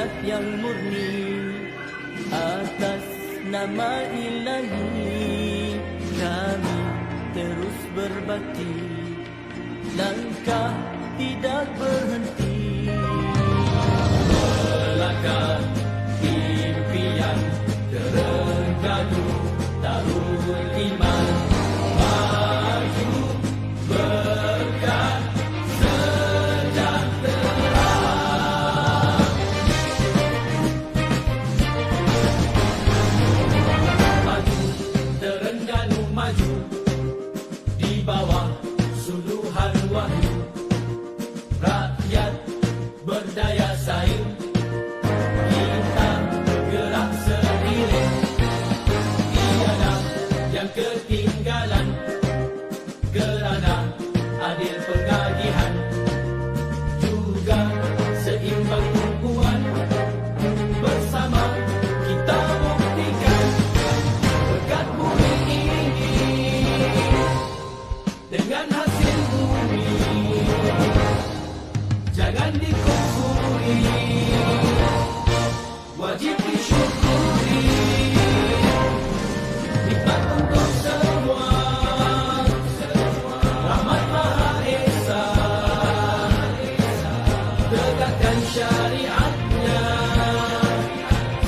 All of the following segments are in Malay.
niat yang murni atas nama Ilahi, kami terus berbakti, langkah tidak berhenti. Melangkah impian terengganu tahun iman, maju berkat sejahtera. Maju terengganu, maju di bawah suluhan wahyu, rakyat berdaya saing, kita gerak seiring, tiada yang ketinggalan, kerana adil pengagihan, juga seimbang tumpuan, bersama kita buktikan berkat bumi ini dengan hasil bumi, jangan dikufuri, wajib disyukuri, nikmat untuk semua, rahmat Maha Esa, tegakkan syariatnya,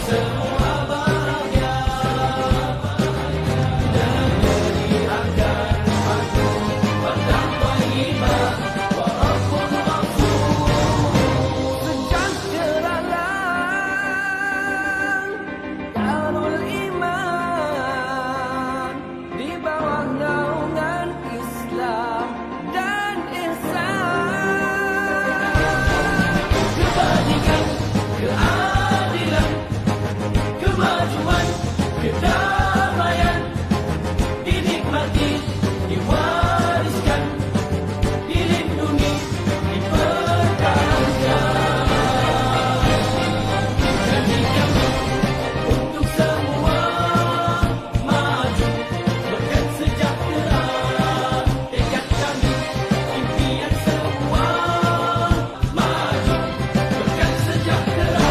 semua bahagia, negeri akan maju, batang thayyibah, wa rabbul ghafur. Sejahteralah Darul Iman di bawah naungan Islam dan ihsan. Kebajikan, keadilan, kemajuan, kedamaian dinikmati, diwariskan, dilindungi, dipertahankan. Janji kami untuk semua, maju berkat sejahtera, tekad kami, impian semua, maju berkat sejahtera.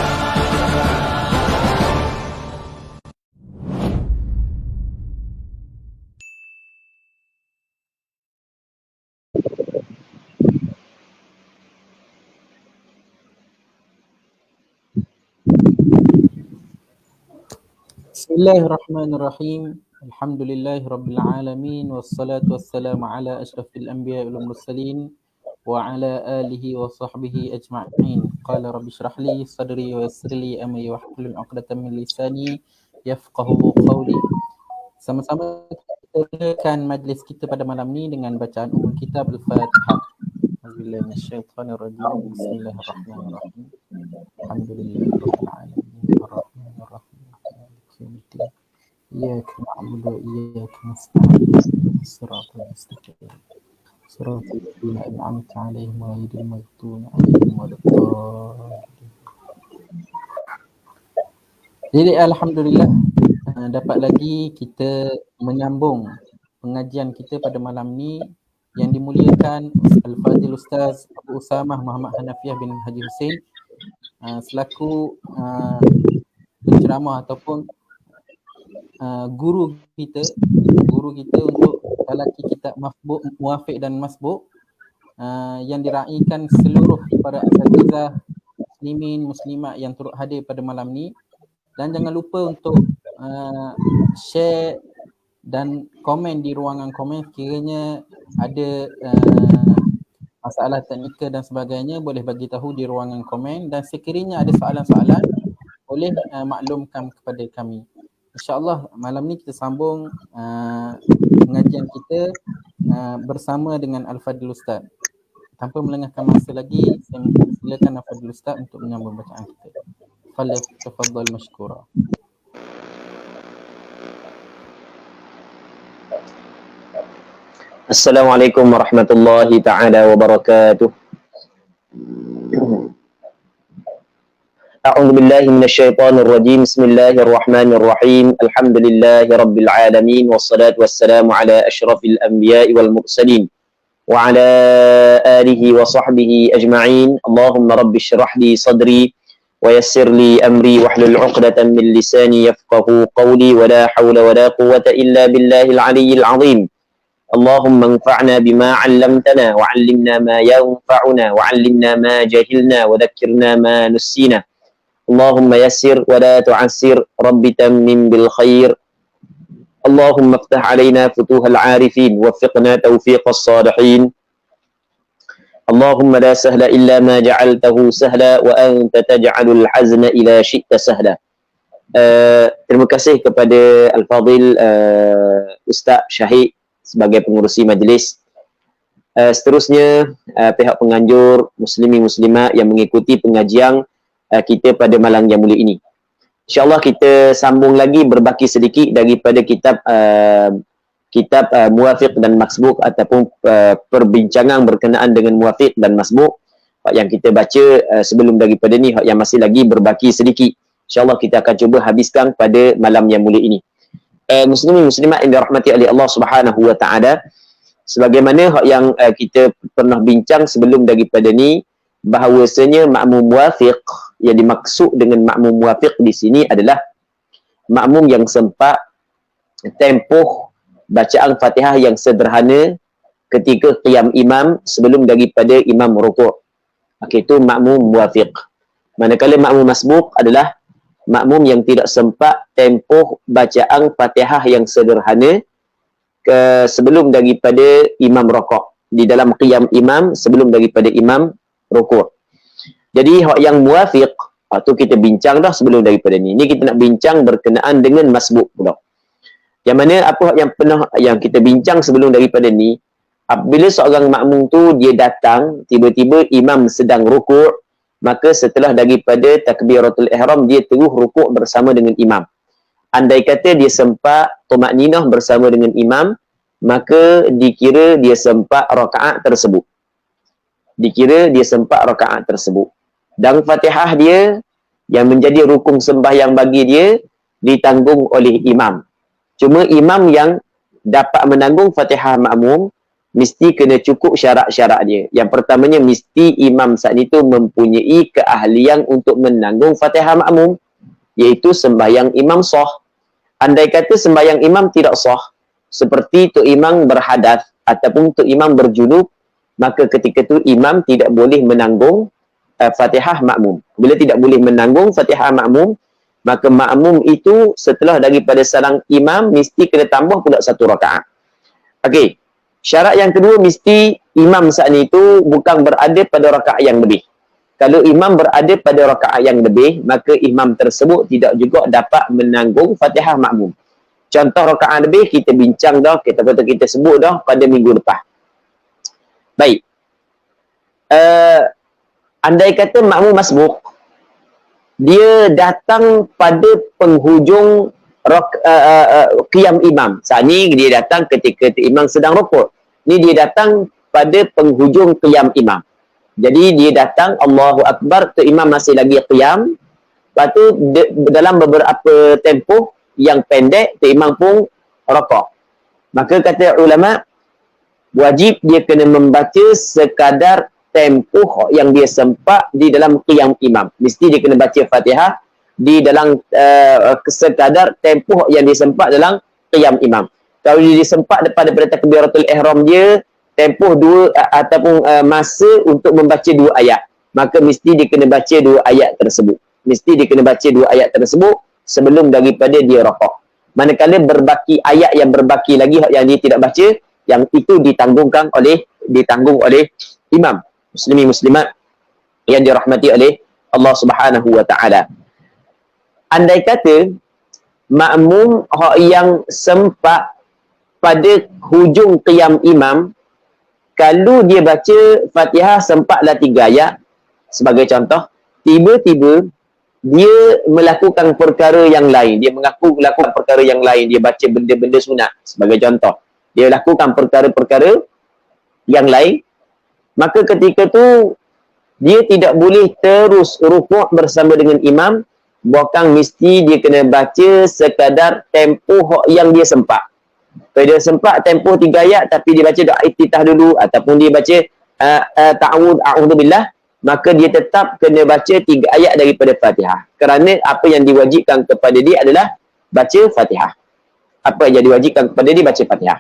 Bismillahirrahmanirrahim. Alhamdulillahirabbil alamin wassalatu wassalamu ala asyrafil anbiya'i wal mursalin wa ala alihi wa sahbihi ajma'in. Qala rabbi shrah li sadri wa yassir li amri wahlul 'uqdatam min lisani yafqahu qawli. Sama-sama kita mulakan majlis kita pada malam ni dengan bacaan Ummul Kitab Al-Fatihah. Auzubillahi minasyaitonir rajim. Bismillahirrahmanirrahim. Alhamdulillahirabbil alamin arrahmanir rahim maliki yaumiddin. Iyyaka na'budu wa iyyaka nasta'in. Shiratal mustaqim. Shiratal ladzina an'amta 'alaihim ghairil maghdubi 'alaihim waladdallin. Jadi alhamdulillah dapat lagi kita menyambung pengajian kita pada malam ni yang dimuliakan Al-Fadhil Ustaz Abu Usamah Muhammad Hanafiah bin Haji Hussein selaku penceramah ataupun guru kita untuk talaki kitab Muwafiq dan Masbuk yang diraikan seluruh para asatizah muslimin muslimat yang turut hadir pada malam ni. Dan jangan lupa untuk share dan komen di ruangan komen. Sekiranya ada masalah teknikal dan sebagainya, boleh bagi tahu di ruangan komen. Dan sekiranya ada soalan-soalan, boleh maklumkan kepada kami. InsyaAllah malam ni kita sambung pengajian kita bersama dengan Al-Fadhil Ustaz. Tanpa melengahkan masa lagi, saya silakan Al-Fadhil Ustaz untuk menyambung bacaan kita. Falyatafaddal mashkura. Assalamualaikum warahmatullahi ta'ala wabarakatuh. A'udzu billahi minasyaitonir rajim. Bismillahirrahmanirrahim. Alhamdulillahi rabbil alamin wassalatu wassalamu ala asyrafil anbiya'i wal mursalin wa ala alihi wa sahbihi ajma'in. Allahumma rabbi shrah li sadri ويسر لي أمري واحلل عقدة من لساني يفقه قولي ولا حول ولا قوة إلا بالله العلي العظيم اللهم انفعنا بما علمتنا وعلمنا ما ينفعنا وعلمنا ما جهلنا وذكرنا ما نسينا اللهم يسر ولا تعسر رب تمم بالخير اللهم افتح علينا فتوح العارفين وفقنا توفيق الصالحين اللهم لا سهل إلا ما جعلته سهلا وأنت تجعل الحزن إذا شئت سهلا. Terima kasih kepada Al-Fadhil Ustaz Syahid sebagai pengerusi majlis. Seterusnya pihak penganjur muslimin muslimat yang mengikuti pengajian kita pada malam yang mulia ini. InsyaAllah kita sambung lagi berbaki sedikit daripada kitab Muwafiq dan Masbuq ataupun perbincangan berkenaan dengan Muwafiq dan Masbuq yang kita baca sebelum daripada ni yang masih lagi berbaki sedikit. InsyaAllah kita akan cuba habiskan pada malam yang mulia ini. Muslimin muslimat yang dirahmati oleh Allah Subhanahu wa taala, sebagaimana yang kita pernah bincang sebelum daripada ni, bahawasanya makmum muwafiq, yang dimaksud dengan makmum muwafiq di sini adalah makmum yang sempat tempoh bacaan Fatihah yang sederhana ketika qiyam imam sebelum daripada imam rukuk. Okey, itu makmum muwafiq. Manakala makmum masbuq adalah makmum yang tidak sempat tempoh bacaan Fatihah yang sederhana sebelum daripada imam rukuk, di dalam qiyam imam sebelum daripada imam rukuk. Jadi hak yang muwafiq tu kita bincang dah sebelum daripada ni. Ni kita nak bincang berkenaan dengan masbuq pula. Yang mana apa yang kita bincang sebelum daripada ni, apabila seorang makmum tu dia datang tiba-tiba imam sedang rukuk, maka setelah daripada takbiratul ihram dia terus rukuk bersama dengan imam. Andai kata dia sempat tumakninah bersama dengan imam, maka dikira dia sempat rakaat tersebut. Dan Fatihah dia yang menjadi rukun sembahyang bagi dia ditanggung oleh imam. Cuma imam yang dapat menanggung Fatihah makmum mesti kena cukup syarat-syarat dia. Yang pertamanya, mesti imam saat itu mempunyai keahlian untuk menanggung Fatihah makmum, iaitu sembahyang imam sah. Andai kata sembahyang imam tidak sah, seperti tok imam berhadath ataupun tok imam berjunub, maka ketika itu imam tidak boleh menanggung Fatihah makmum. Bila tidak boleh menanggung Fatihah makmum, maka makmum itu setelah daripada salam imam mesti kena tambah pula satu rakaat. Okey. Syarat yang kedua, mesti imam saat itu bukan berada pada rakaat yang lebih. Kalau imam berada pada rakaat yang lebih, maka imam tersebut tidak juga dapat menanggung Fatihah makmum. Contoh rakaat lebih kita bincang dah, kita sebut dah pada minggu lepas. Baik. Andai kata makmum masbuq dia datang pada penghujung qiyam imam. Saat ni dia datang ketika imam sedang rukuk. Ni dia datang pada penghujung qiyam imam. Jadi dia datang Allahu Akbar, tu imam masih lagi qiyam. Lepas tu dalam beberapa tempoh yang pendek tu imam pun rukuk. Maka kata ulama, wajib dia kena membaca sekadar tempoh yang dia sempat di dalam qiyam imam. Mesti dia kena baca Fatihah di dalam sekadar tempoh yang dia sempat dalam qiyam imam. Kalau dia sempat daripada takbiratul ihram dia tempoh ataupun masa untuk membaca 2 ayat, maka mesti dia kena baca 2 ayat tersebut. Sebelum daripada dia rukuk. Manakala berbaki ayat yang berbaki lagi yang dia tidak baca, yang itu ditanggung oleh imam. Muslimin muslimat yang dirahmati oleh Allah Subhanahu wa taala. Andai kata makmum yang sempat pada hujung qiyam imam, kalau dia baca Fatihah sempatlah 3 ayat sebagai contoh, tiba-tiba dia melakukan perkara yang lain, dia mengaku melakukan perkara yang lain, dia baca benda-benda sunat sebagai contoh, dia lakukan perkara-perkara yang lain, maka ketika tu dia tidak boleh terus rukuk bersama dengan imam, bahkan mesti dia kena baca sekadar tempoh yang dia sempat. Kalau dia sempat tempoh 3 ayat tapi dia baca doa iftitah dulu ataupun dia baca ta'awud a'udzubillah, maka dia tetap kena baca 3 ayat daripada Fatihah. Kerana apa yang diwajibkan kepada dia adalah baca Fatihah. Apa yang diwajibkan kepada dia baca Fatihah.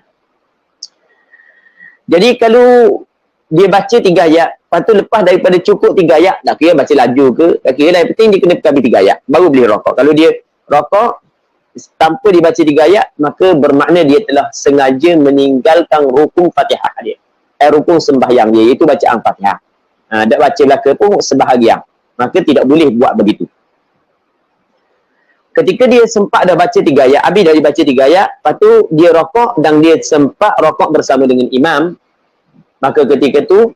Jadi kalau dia baca 3 ayat, lepas tu lepas daripada cukup 3 ayat, tak kira baca laju ke, tak kira lah, yang penting dia kena habis 3 ayat, baru boleh rokok. Kalau dia rokok tanpa dibaca 3 ayat, maka bermakna dia telah sengaja meninggalkan rukun Fatihah dia. Rukun sembahyang dia, iaitu bacaan Fatihah. Tak baca belaka pun sebahagian. Maka tidak boleh buat begitu. Ketika dia sempat dah baca 3 ayat, habis dah dibaca 3 ayat, lepas tu dia rokok dan dia sempat rokok bersama dengan imam, maka ketika tu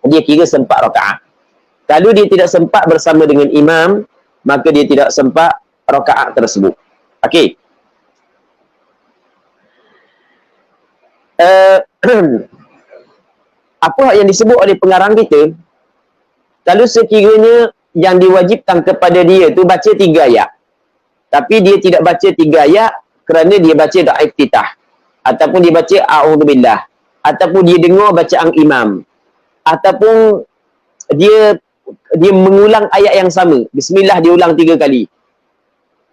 dia kira sempat rakaat. Kalau dia tidak sempat bersama dengan imam, maka dia tidak sempat rakaat tersebut. Okey. Apa yang disebut oleh pengarang kita, kalau sekiranya yang diwajibkan kepada dia tu baca 3 ayat, tapi dia tidak baca 3 ayat kerana dia baca doa iftitah, ataupun dia baca a'udzubillah, ataupun dia dengar bacaan imam, ataupun dia mengulang ayat yang sama, bismillah dia ulang 3 kali.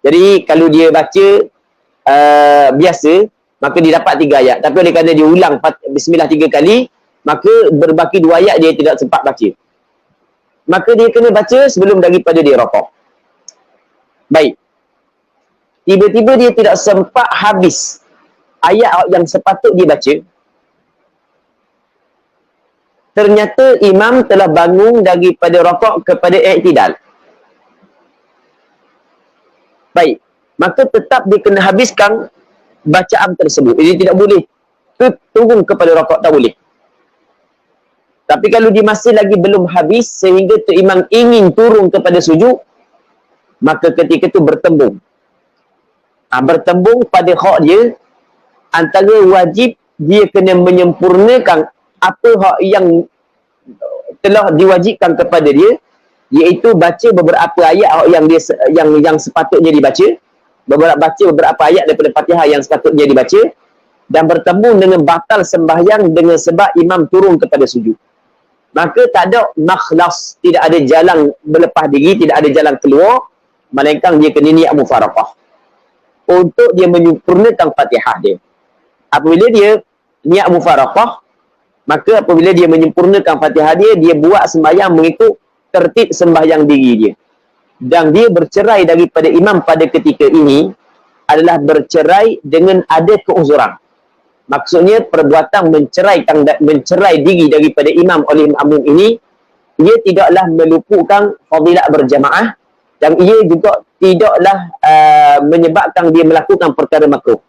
Jadi kalau dia baca biasa, maka dia dapat 3 ayat. Tapi oleh kerana dia ulang bismillah 3 kali, maka berbaki 2 ayat dia tidak sempat baca. Maka dia kena baca sebelum daripada dia rokok. Baik. Tiba-tiba dia tidak sempat habis ayat yang sepatut dia baca. Ternyata imam telah bangun daripada rokok kepada i'tidal. Baik. Maka tetap dia kena habiskan bacaan tersebut. Dia tidak boleh turun kepada rokok, tak boleh. Tapi kalau dia masih lagi belum habis sehingga tu imam ingin turun kepada sujud, maka ketika itu bertembung. Bertembung pada hak dia, antara wajib dia kena menyempurnakan apa hak yang telah diwajibkan kepada dia, iaitu baca beberapa ayat yang sepatutnya dibaca, baca beberapa ayat daripada Fatihah yang sepatutnya dibaca, dan bertembung dengan batal sembahyang dengan sebab imam turun kepada sujud. Maka tak ada makhlas, tidak ada jalan berlepas diri, tidak ada jalan keluar, melainkan dia kena niat mufaraqah untuk dia menyempurnakan Fatihah dia. Apabila dia niat mufaraqah, maka apabila dia menyempurnakan Fatihah dia, dia buat sembahyang mengikut tertib sembahyang diri dia. Dan dia bercerai daripada imam pada ketika ini adalah bercerai dengan ada keuzuran. Maksudnya perbuatan mencerai diri daripada imam oleh makmum ini, ia tidaklah meluputkan fadilat berjamaah, dan ia juga tidaklah menyebabkan dia melakukan perkara makruh.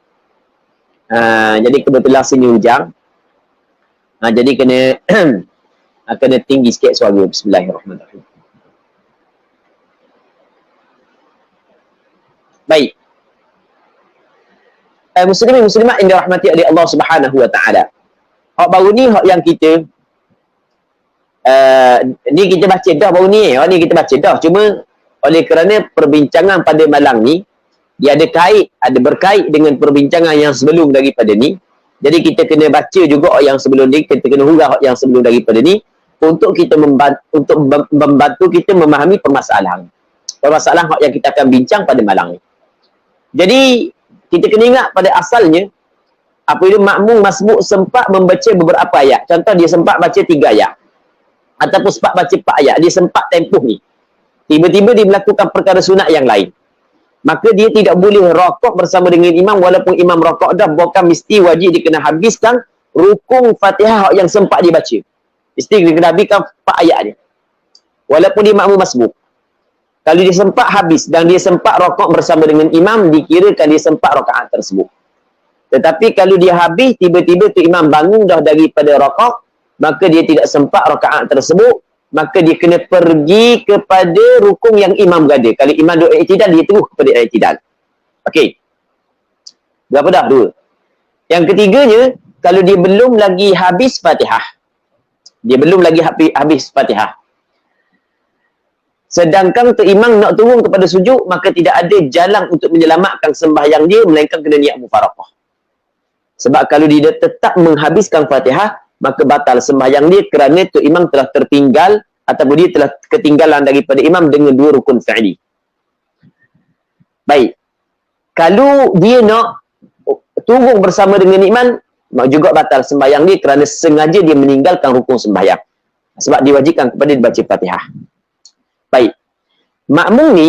Jadi kebetulan sini hujang. Jadi kena tinggi sikit suara. Bismillahirrahmanirrahim. Baik. Muslimin muslimat yang dirahmati oleh Allah Subhanahu wa taala. Hak baru ni hak yang kita ni kita baca dah baru ni. Hak ni kita baca dah. Cuma oleh kerana perbincangan pada malam ni dia ada berkait dengan perbincangan yang sebelum daripada ni. Jadi kita kena baca juga hak yang sebelum ni, kita kena hurah hak yang sebelum daripada ni untuk kita membantu kita memahami permasalahan hak yang kita akan bincang pada malam ni. Jadi kita kena ingat pada asalnya, apabila makmum masbuk sempat membaca beberapa ayat, contoh dia sempat baca 3 ayat, ataupun sempat baca 4 ayat, dia sempat tempoh ni, tiba-tiba dia melakukan perkara sunat yang lain, maka dia tidak boleh rokok bersama dengan imam, walaupun imam rokok dah, bukan mesti wajib dia kena habiskan rukun Fatihah yang sempat dia baca. Mesti dia kena habiskan 4 ayat dia, walaupun dia makmum masbuk. Kalau dia sempat habis dan dia sempat rokok bersama dengan imam, dikirakan dia sempat rakaat tersebut. Tetapi kalau dia habis, tiba-tiba tu imam bangun dah daripada rokok, maka dia tidak sempat rakaat tersebut, maka dia kena pergi kepada rukun yang imam berada. Kalau imam duduk i'tidal, dia terus kepada i'tidal. Okey. Berapa dah? 2. Yang ketiganya, kalau dia belum lagi habis Fatihah. Dia belum lagi habis Fatihah. Sedangkan tu imam nak turun kepada sujud, maka tidak ada jalan untuk menyelamatkan sembahyang dia, melainkan kena niat mufaraqah. Sebab kalau dia tetap menghabiskan Fatihah, maka batal sembahyang dia kerana tu imam telah tertinggal ataupun dia telah ketinggalan daripada imam dengan 2 rukun fi'li. Baik. Kalau dia nak tunggu bersama dengan imam, juga batal sembahyang dia kerana sengaja dia meninggalkan rukun sembahyang. Sebab diwajibkan kepada dia baca Fatihah. Baik. Makmum ni,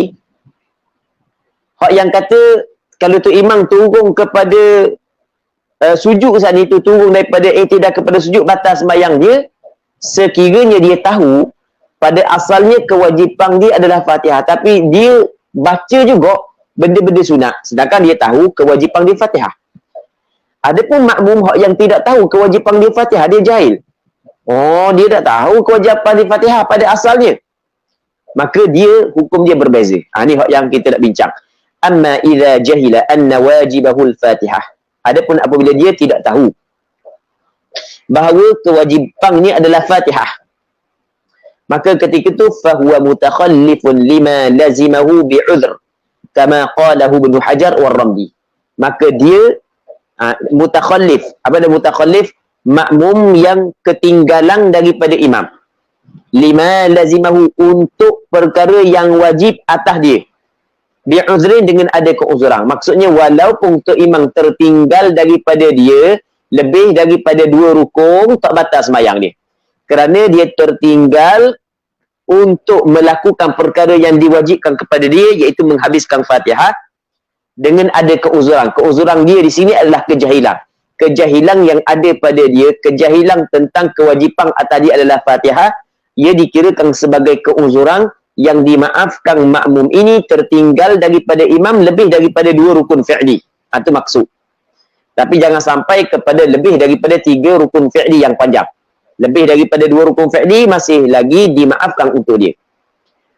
hak yang kata kalau tu imam tunggu kepada sujud saat itu, tunggu daripada i'tidal kepada sujud, batal sembahyang dia, sekiranya dia tahu pada asalnya kewajipan dia adalah Fatihah, tapi dia baca juga benda-benda sunat, sedangkan dia tahu kewajipan dia Fatihah. Adapun makmum yang tidak tahu kewajipan dia Fatihah, dia jahil. Oh, dia tak tahu kewajipan dia Fatihah pada asalnya, maka dia, hukum dia berbeza. Ni hak yang kita nak bincang. Amma idza jahila anna wajibahul Fatihah. Adapun apabila dia tidak tahu bahawa kewajipannya adalah Fatihah, maka ketika itu fahuwa mutakhallifun lima lazimahu bi'udhr kama qalahu Ibnu Hajar wa Ramli. Maka dia mutakhallif. Apa dia mutakhallif? Makmum yang ketinggalan daripada imam. Lima lazimahu, untuk perkara yang wajib atas dia. Bi'udhrin, dengan ada keuzuran. Maksudnya walaupun untuk imam tertinggal daripada dia lebih daripada 2 rukun, tak batal sembahyang dia. Kerana dia tertinggal untuk melakukan perkara yang diwajibkan kepada dia, iaitu menghabiskan Fatihah, dengan ada keuzuran. Keuzuran dia di sini adalah kejahilan. Kejahilan yang ada pada dia, kejahilan tentang kewajipan atas dia adalah Fatihah, ia dikirakan sebagai keuzuran yang dimaafkan makmum ini tertinggal daripada imam lebih daripada 2 rukun fi'li. Itu maksud. Tapi jangan sampai kepada lebih daripada 3 rukun fi'li yang panjang. Lebih daripada 2 rukun fi'li masih lagi dimaafkan untuk dia.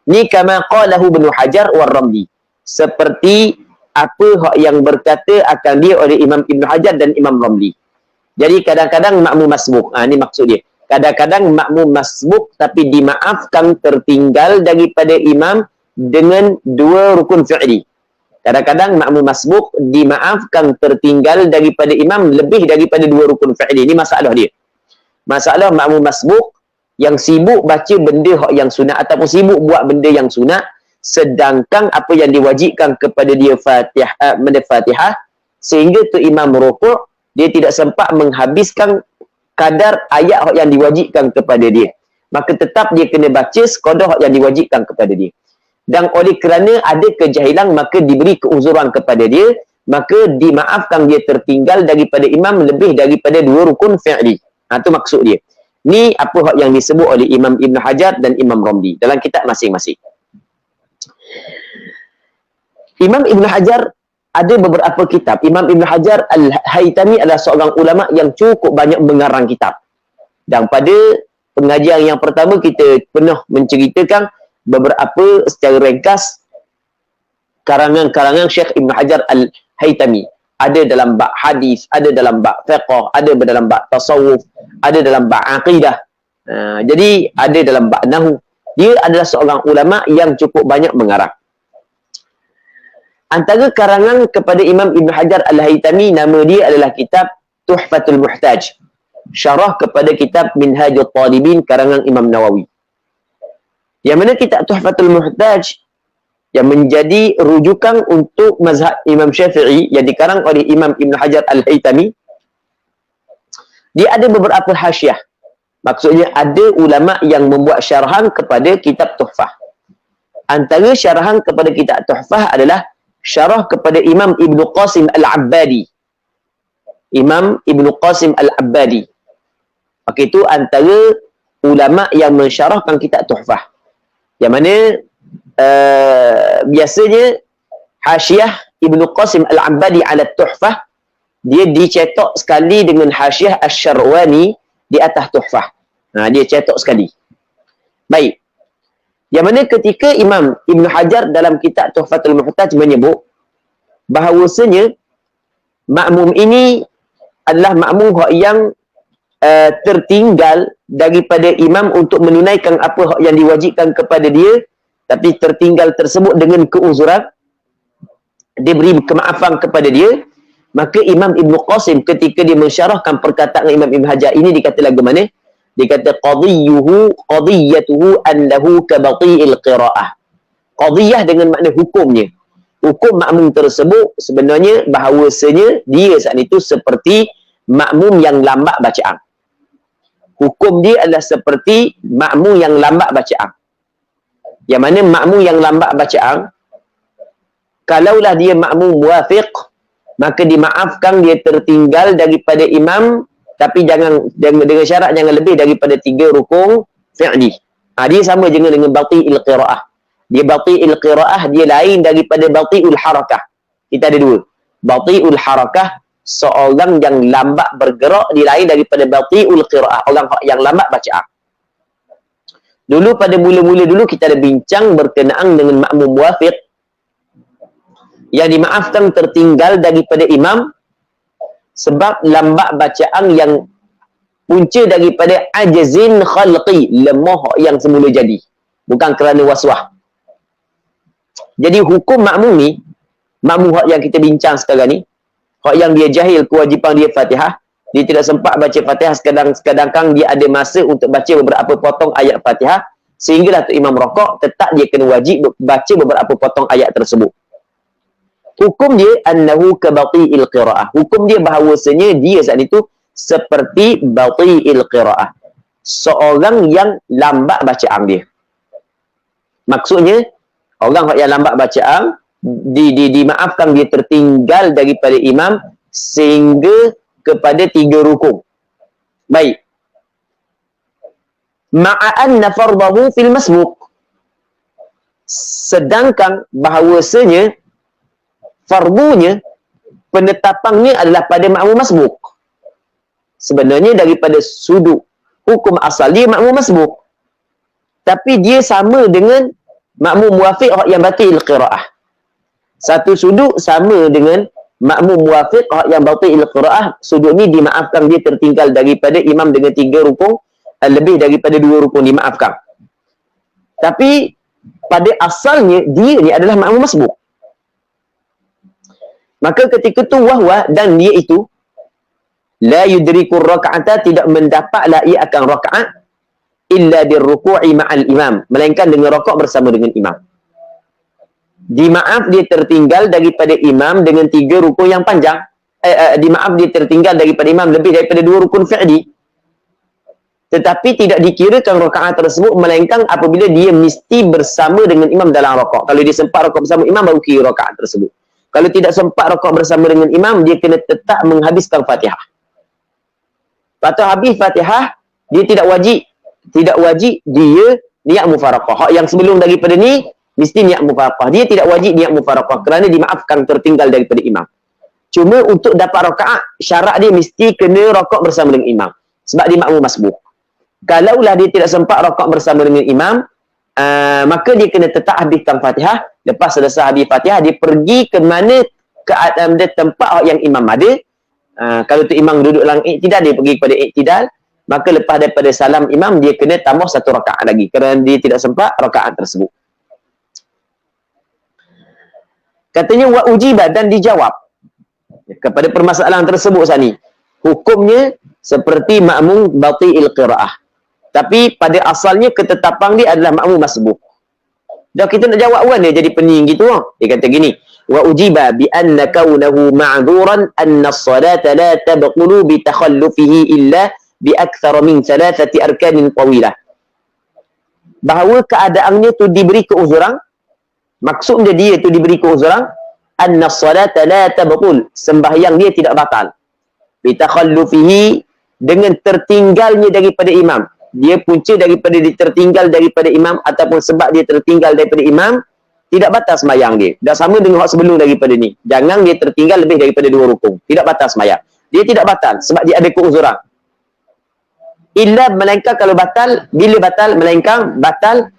Ni kama qalahu Ibnu Hajar wa Ramli. Seperti apa hak yang berkata akan dia oleh Imam Ibnu Hajar dan Imam Ramli. Jadi kadang-kadang makmum masbuk. Ni maksud dia. Kadang-kadang makmum masbuk tapi dimaafkan tertinggal daripada imam dengan 2 rukun fi'li. Kadang-kadang makmum masbuk dimaafkan tertinggal daripada imam lebih daripada 2 rukun fi'li. Ini masalah dia. Masalah makmum masbuk yang sibuk baca benda yang sunat ataupun sibuk buat benda yang sunat, sedangkan apa yang diwajibkan kepada dia Fatihah, Fatihah, sehingga tu imam rukuk, dia tidak sempat menghabiskan kadar ayat yang diwajibkan kepada dia. Maka tetap dia kena baca sekadar yang diwajibkan kepada dia. Dan oleh kerana ada kejahilan, maka diberi keuzuran kepada dia, maka dimaafkan dia tertinggal daripada imam lebih daripada 2 rukun fi'li. Itu maksud dia. Ni apa hak yang disebut oleh Imam Ibn Hajar dan Imam Ramli dalam kitab masing-masing. Imam Ibn Hajar ada beberapa kitab. Imam Ibn Hajar Al-Haytami adalah seorang ulama yang cukup banyak mengarang kitab. Dan pada pengajian yang pertama kita pernah menceritakan beberapa secara ringkas karangan-karangan Syekh Ibn Hajar Al-Haytami. Ada dalam bab hadis, ada dalam bab fiqh, ada dalam bab tasawuf, ada dalam bab aqidah. Jadi ada dalam bab nahwu. Dia adalah seorang ulama yang cukup banyak mengarang. Antara karangan kepada Imam Ibn Hajar Al-Haytami, nama dia adalah kitab Tuhfatul Muhtaj, syarah kepada kitab Minhajul Talibin karangan Imam Nawawi. Yang mana kitab Tuhfatul Muhtaj yang menjadi rujukan untuk mazhab Imam Syafi'i yang dikarang oleh Imam Ibn Hajar Al-Haytami, dia ada beberapa hasyiah. Maksudnya ada ulama yang membuat syarahan kepada kitab Tuhfah. Antara syarahan kepada kitab Tuhfah adalah syarah kepada Imam Ibn Qasim Al-Abbadi. Imam Ibn Qasim Al-Abbadi. Maka itu antara ulama yang mensyarahkan kitab Tuhfah. Yang mana biasanya hasyiah Ibn Qasim Al-Abbadi ala Tuhfah, dia dicetak sekali dengan hasyiah Asy-Syarwani di atas Tuhfah. Dia cetak sekali. Baik. Yang mana ketika Imam Ibn Hajar dalam kitab Tuhfatul Muhtaj menyebut bahawasanya makmum ini adalah makmum yang tertinggal daripada imam untuk menunaikan apa yang diwajibkan kepada dia, tapi tertinggal tersebut dengan keuzuran, dia beri kemaafan kepada dia, maka Imam Ibn Qasim ketika dia mensyarahkan perkataan Imam Ibn Hajar ini dikata lagu mana? Dia kata qadiyatuhu annahu ka bati'il qira'ah. Qadiyah dengan makna hukumnya. Hukum makmum tersebut sebenarnya bahawasanya dia saat itu seperti makmum yang lambat bacaan. Hukum dia adalah seperti makmum yang lambat bacaan. Yang mana makmum yang lambat bacaan, kalaulah dia makmum muwafiq, maka dimaafkan dia tertinggal daripada imam, tapi jangan dengan syarat jangan lebih daripada 3 rukun fi'li. Dia sama dengan bati'il qira'ah. Dia bati'il qira'ah, dia lain daripada bati'ul harakah. Kita ada 2. Bati'ul harakah, seorang yang lambat bergerak, dia lain daripada bati'ul qira'ah, orang yang lambat bacaan. Dulu pada mula-mula dulu kita ada bincang berkenaan dengan makmum muwafiq yang dimaafkan tertinggal daripada imam sebab lambat bacaan yang punca daripada ajzin khalqi, lemah yang semula jadi, bukan kerana waswah. Jadi hukum makmum ni, makmum yang kita bincang sekarang ni, yang dia jahil kewajipan dia Fatihah, dia tidak sempat baca Fatihah, kadang-kadang dia ada masa untuk baca beberapa potong ayat Fatihah, sehinggalah tu imam rokok, tetap dia kena wajib baca beberapa potong ayat tersebut. Hukum dia annahu ka bati'il qira'ah. Hukum dia bahawasanya dia saat itu seperti bati'il qira'ah, seorang yang lambat bacaan dia. Maksudnya orang yang lambat bacaan dimaafkan dia tertinggal daripada imam sehingga kepada 3 rukun. Baik. Ma'anna fardahu fil masbuq. Sedangkan bahawasanya fardunya, penetapannya adalah pada makmum masbuq. Sebenarnya daripada sudut hukum asal dia makmum masbuq, tapi dia sama dengan makmum muwafiq yang batil qira'ah. Satu sudut sama dengan makmum muwafiq yang batil qira'ah, sudut ni dimaafkan dia tertinggal daripada imam dengan 3 rukun, lebih daripada 2 rukun dimaafkan. Tapi pada asalnya dia ni adalah makmum masbuq. Maka ketika tu wahwa, dan dia itu la yudrikur raka'ata, tidak mendapatlah ia akan rakaat illa birruku'i ma'al imam, melainkan dengan rakaat bersama dengan imam. Dimaaf dia tertinggal daripada imam dengan 3 rukun yang panjang. Dimaaf dia tertinggal daripada imam lebih daripada 2 rukun fi'li. Tetapi tidak dikirakan rakaat tersebut, melainkan apabila dia mesti bersama dengan imam dalam rakaat. Kalau dia sempat rakaat bersama imam, baru kira rakaat tersebut. Kalau tidak sempat rakaat bersama dengan imam, dia kena tetap menghabiskan Fatihah. Lepas habis Fatihah, dia tidak wajib dia niat mufaraqah. Hak yang sebelum daripada ni mesti niat mufaraqah. Dia tidak wajib niat mufaraqah kerana dimaafkan tertinggal daripada imam. Cuma untuk dapat rakaat, syarat dia mesti kena rakaat bersama dengan imam. Sebab dia makmum masbuq. Kalaulah dia tidak sempat rakaat bersama dengan imam, maka dia kena tetap habiskan Fatihah. Lepas selesai habis Fatihah, dia pergi ke mana tempat yang imam ada. Kalau tu imam duduk dalam iktidal, dia pergi kepada iktidal. Maka lepas daripada salam imam, dia kena tambah 1 rakaat lagi kerana dia tidak sempat rakaat tersebut. Katanya wa ujiba, dan dijawab kepada permasalahan tersebut saat ni. Hukumnya seperti makmum bati'il qira'ah. Tapi pada asalnya ketetapan dia adalah makmum masbuq. Dah kita nak jawab kan dia jadi pening gitu. Dia kata gini, wa ujiba bi anna kaunahu ma'dhuran anna as-salata la tabqulu bi takhallufihi illa bi akthar min 3 arkanin tawilah. Bahawa keadaannya tu diberi keuzuran, maksudnya dia tu diberi keuzuran, anna as-salata la tabqul, sembahyang dia tidak batal. Bi takhallufihi, dengan tertinggalnya daripada imam. Dia punca daripada dia tertinggal daripada imam ataupun sebab dia tertinggal daripada imam, tidak batal sembahyang dia. Dah sama dengan hak sebelum daripada ni. Jangan dia tertinggal lebih daripada 2 rukun. Tidak batal sembahyang. Dia tidak batal sebab dia ada keuzuran. Illa, melainkan kalau batal, bila batal, melainkan batal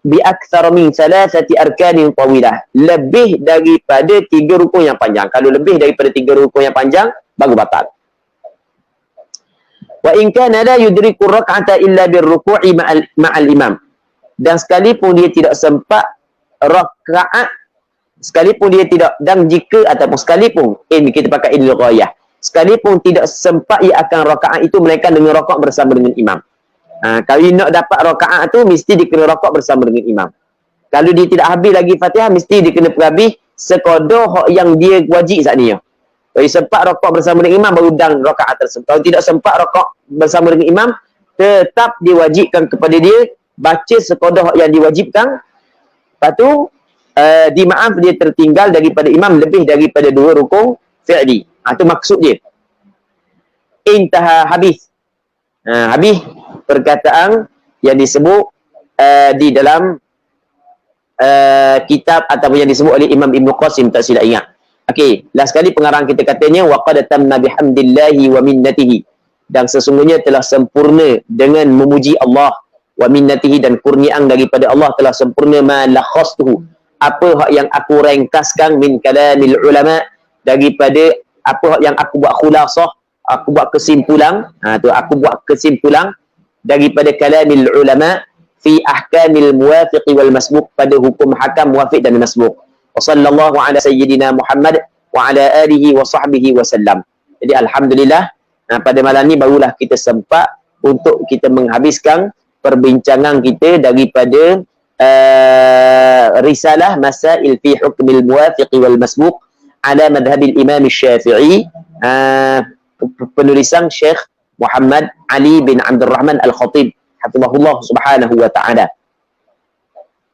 bi aktsara min 3 arkanin tawilah, lebih daripada 3 rukun yang panjang. Kalau lebih daripada 3 rukun yang panjang, baru batal. Wa in kana la yudriku rak'ata illa birruku'i ma'al imam. Dan sekalipun dia tidak sempat rakaat, sekalipun dia tidak, dan jika ataupun sekalipun, ini kita pakai idul ghayah, sekalipun tidak sempat ia akan rakaat itu melainkan dengan rakaat bersama dengan imam. Kalau nak dapat rakaat tu mesti dia kena rakaat bersama dengan imam. Kalau dia tidak habis lagi Fatihah mesti dia kena habis sekadar hak yang dia wajib saat ni. Kalau sempat rakaat bersama dengan imam baru dan rakaat tersebut. Kalau tidak sempat rakaat bersama dengan imam, tetap diwajibkan kepada dia baca sekadar hak yang diwajibkan. Lepas tu dimaaf dia tertinggal daripada imam lebih daripada 2 rukun fi'li. Itu maksud dia. Intaha, habis. Habis perkataan yang disebut di dalam kitab ataupun yang disebut oleh Imam Ibn Qasim, tak silap ingat. Okey, last sekali pengarang kita katanya wa qad tamma bihamdillahi wa minnatihi, dan sesungguhnya telah sempurna dengan memuji Allah, wa minnatihi, dan kurniaan daripada Allah telah sempurna, ma lakhastuhu, apa hak yang aku ringkaskan, min kalamil ulama, daripada apa hak yang aku buat khulasah, aku buat kesimpulan, aku buat kesimpulan daripada kalamil ulama fi ahkamil muwafiq wal masbuq, pada hukum hakam, muwafiq dan masbuq. Wa sallallahu ala sayyidina Muhammad wa ala alihi wa sahbihi wa sallam. Jadi alhamdulillah, pada malam ni barulah kita sempat untuk kita menghabiskan perbincangan kita daripada risalah Masail fi hukmil muwafiq wal masbuq ala madhhabil Imam Syafi'i, penulisan Syekh Muhammad Ali bin Abdul Rahman Al-Khatib hafizahullah subhanahu wa ta'ala.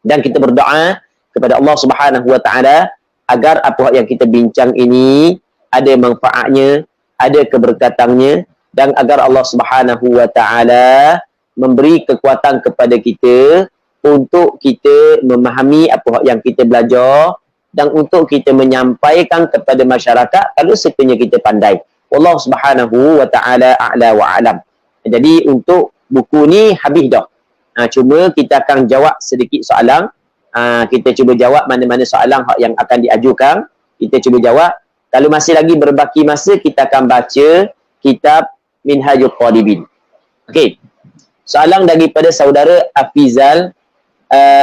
Dan kita berdoa kepada Allah subhanahu wa ta'ala agar apa yang kita bincang ini ada manfaatnya, ada keberkatannya, dan agar Allah subhanahu wa ta'ala memberi kekuatan kepada kita untuk kita memahami apa yang kita belajar dan untuk kita menyampaikan kepada masyarakat kalau sekiranya kita pandai. Allah subhanahu wa ta'ala a'la wa alam. Jadi untuk buku ni habis dah. Cuma kita akan jawab sedikit soalan. Kita cuba jawab mana-mana soalan yang akan diajukan. Kita cuba jawab. Kalau masih lagi berbaki masa, kita akan baca kitab Minhajul Talibin. Okey. Soalan daripada saudara Afizal.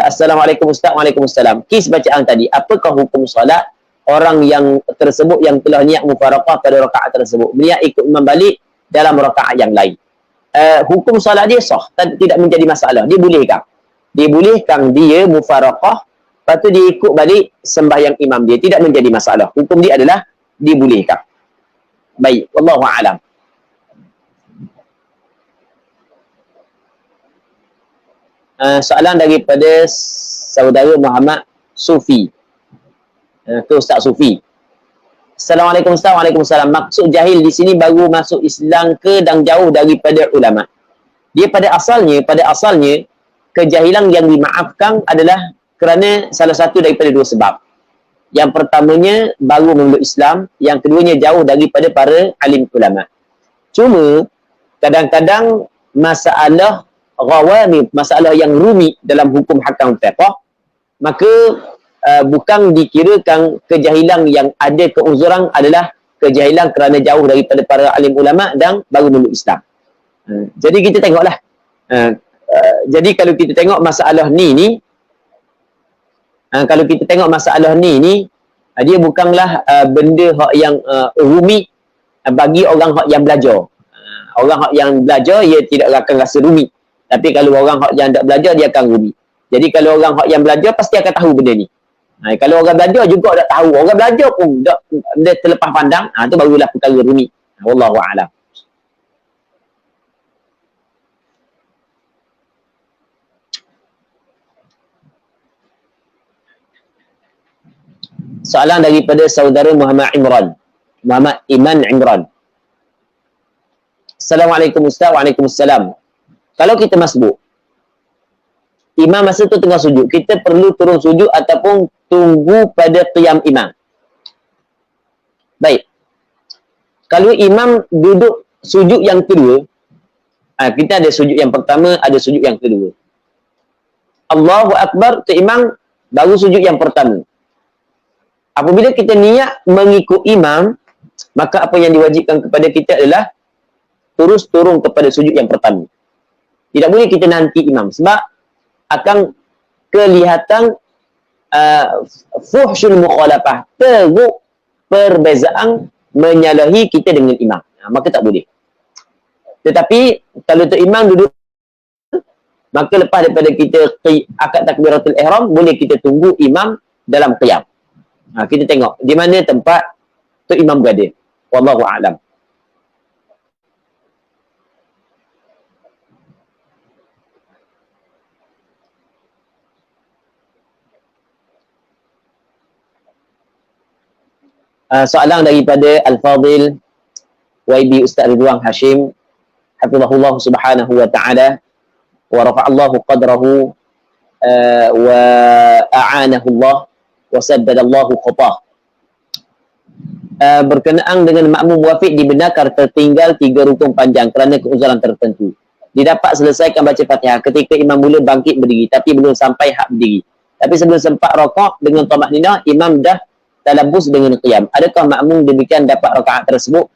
Assalamualaikum Ustaz. Waalaikumsalam. Kes bacaan tadi, apakah hukum solat orang yang tersebut yang telah niat mufaraqah pada rakaat tersebut, niat ikut imam balik dalam rakaat yang lain? Hukum solat dia sah, tidak menjadi masalah. Dia bolehkan. Dia bolehkan dia mufaraqah, lepas tu dia ikut balik sembahyang imam dia, tidak menjadi masalah. Hukum dia adalah dibolehkan. Baik, wallahu a'lam. Soalan daripada saudara Muhammad Sufi. Ke Ustaz Sufi. Assalamualaikum Ustaz. Waalaikumsalam. Maksud jahil di sini baru masuk Islam ke dan jauh daripada ulama? Dia pada asalnya kejahilan yang dimaafkan adalah kerana salah satu daripada 2 sebab. Yang pertamanya baru memeluk Islam, yang keduanya jauh daripada para alim ulama. Cuma kadang-kadang masalah ghawamid, masalah yang rumit dalam hukum hakam fiqh, maka bukan dikirakan kejahilan yang ada keuzuran adalah kejahilan kerana jauh daripada para alim ulama dan baru memeluk Islam. Jadi kita tengoklah. Jadi kalau kita tengok masalah ni kalau kita tengok masalah ni dia bukanlah benda hak yang rumit bagi orang hak yang belajar. Orang hak yang belajar ia tidak akan rasa rumit. Tapi kalau orang hak yang tak belajar dia akan rumit. Jadi kalau orang hak yang belajar pasti akan tahu benda ni. Kalau orang belajar juga tak tahu, orang belajar pun dia terlepas pandang, tu barulah perkara rumit. Wallahu a'lam. Soalan daripada saudara Muhammad Iman Imran. Assalamualaikum Ustaz. Waalaikumsalam. Kalau kita masbuk, imam masa tu tengah sujud, kita perlu turun sujud ataupun tunggu pada qiyam imam? Baik. Kalau imam duduk sujud yang kedua, kita ada sujud yang pertama, ada sujud yang kedua. Allahu Akbar, tu imam baru sujud yang pertama. Apabila kita niat mengikut imam, maka apa yang diwajibkan kepada kita adalah terus turun kepada sujud yang pertama. Tidak boleh kita nanti imam sebab akan kelihatan fuhsyul mukhalafah, teruk perbezaan menyalahi kita dengan imam. Maka tak boleh. Tetapi kalau tu imam duduk maka lepas daripada kita akad takbiratul ihram, boleh kita tunggu imam dalam qiyam. Kita tengok di mana tempat tu imam berada. Wallahu a'lam. Soalan daripada Al-Fadil YB Ustaz Ridwan Hashim, hafizahullah subhanahu wa ta'ala wa rafa'allahu qadrahu wa a'anahu Allah wa saddadallahu khatah. Berkenaan dengan makmum muafiq dibenarkan tertinggal 3 rukun panjang kerana keuzuran tertentu. Dia dapat selesaikan baca Fatihah ketika imam mula bangkit berdiri tapi belum sampai hak berdiri. Tapi sebelum sempat rakaat dengan tamakninah, imam dah talabus dengan qiyam. Adakah makmum demikian dapat rakaat tersebut?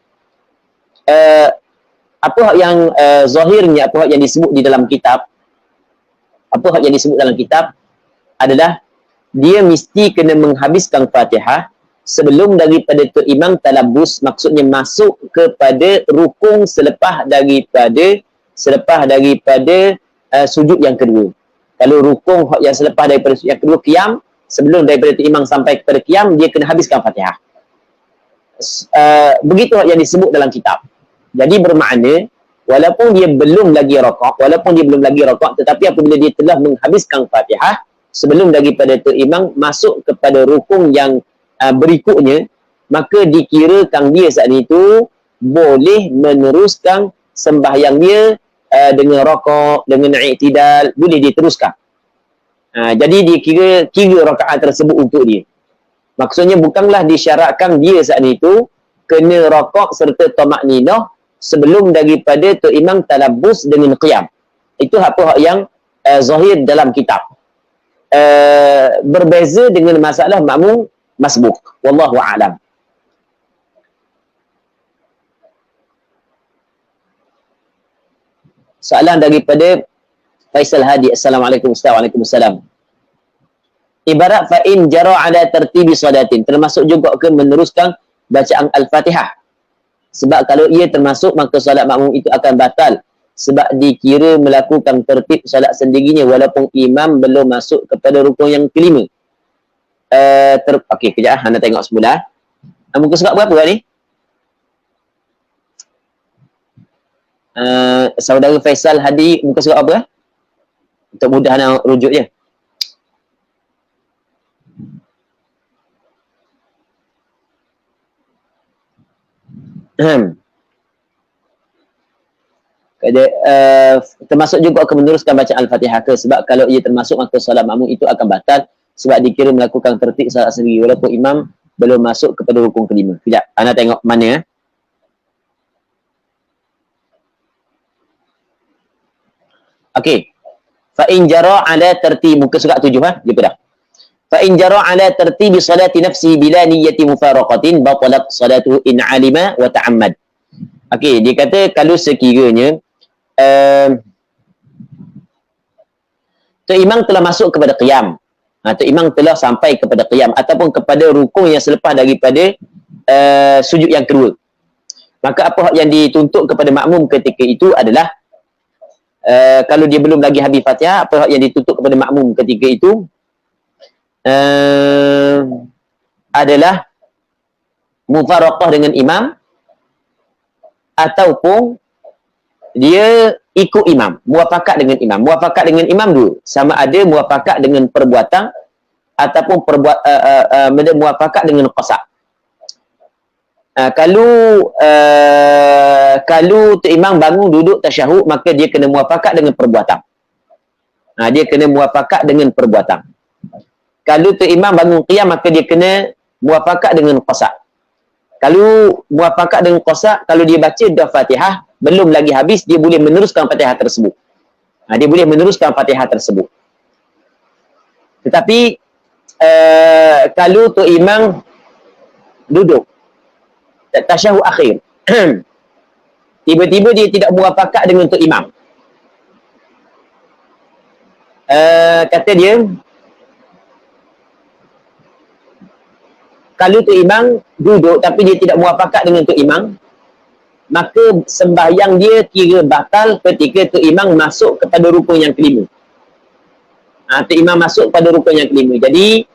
Apa yang zahirnya, apa yang disebut di dalam kitab, apa yang disebut dalam kitab adalah dia mesti kena menghabiskan Fatihah sebelum daripada tu imam talabus, maksudnya masuk kepada rukun selepas daripada sujud yang kedua. Kalau rukun yang selepas daripada sujud yang kedua qiyam, sebelum daripada tu imam sampai kepada qiyam, dia kena habiskan Fatihah. Begitu yang disebut dalam kitab. Jadi bermakna walaupun dia belum lagi rakaat, tetapi apabila dia telah menghabiskan Fatihah sebelum daripada tu imam masuk kepada rukun yang berikutnya, maka dikirakan dia saat itu boleh meneruskan sembahyang dia dengan rakaat, dengan i'tidal, boleh diteruskan. Jadi dia kira rakaat tersebut untuk dia. Maksudnya bukanlah disyaratkan dia saat itu kena rakaat serta tamakninah sebelum daripada tu imam talabus dengan qiyam. Itu apa yang zahir dalam kitab. Berbeza dengan masalah makmum masbuk. Wallahu a'lam. Soalan daripada Faisal Hadi. Assalamualaikum Ustaz. Waalaikumsalam. Ibarat fa'in jara ala tertibi salatin, termasuk juga ke meneruskan bacaan Al-Fatihah. Sebab kalau ia termasuk, maka solat makmum itu akan batal. Sebab dikira melakukan tertib solat sendirinya walaupun imam belum masuk kepada rukun yang kelima. Okey, kejap anda tengok semula. Muka surat berapa ni? Saudara Faisal Hadi, muka surat apa? Untuk mudah nak rujuk je. Termasuk juga akan meneruskan bacaan Al-Fatihah ke, sebab kalau ia termasuk maka solat makmum itu akan batal sebab dikira melakukan tertib solat sendiri walaupun imam belum masuk kepada rukun kelima. Sekejap, anda tengok mana. Okey. Fa in jara ala tertib, muka surat 7 jumpa dah. Fa in jara ala tertibi salati nafsi bila niyyati mufaraqatin batalat salatuhu in alima wa ta'ammad. Okey, dia kata kalau sekiranya tu imam telah masuk kepada qiyam. Tu imam telah sampai kepada qiyam ataupun kepada rukun yang selepas daripada sujud yang kedua. Maka apa yang dituntut kepada makmum ketika itu adalah kalau dia belum lagi habis Fatihah, apa yang dituntut kepada makmum ketika itu adalah mufaraqah dengan imam ataupun dia ikut imam, muafakat dengan imam. Muafakat dengan imam dua, sama ada muafakat dengan perbuatan ataupun muafakat dengan qasa'. Kalau tu imam bangun duduk tasyahud, maka dia kena muafakat dengan perbuatan. Dia kena muafakat dengan perbuatan. Kalau tu imam bangun qiyam, maka dia kena muafakat dengan qasa'. Kalau muafakat dengan qasa', kalau dia baca dah Fatihah belum lagi habis, dia boleh meneruskan Fatihah tersebut. Dia boleh meneruskan Fatihah tersebut. Tetapi kalau tu imam duduk tasyahud akhir, tiba-tiba dia tidak muafakat dengan tu imam, kata dia, kalau tu imam duduk tapi dia tidak muafakat dengan tu imam, maka sembahyang dia kira batal ketika tu imam masuk kepada rukun yang kelima. Tu imam masuk pada rukun yang kelima. Jadi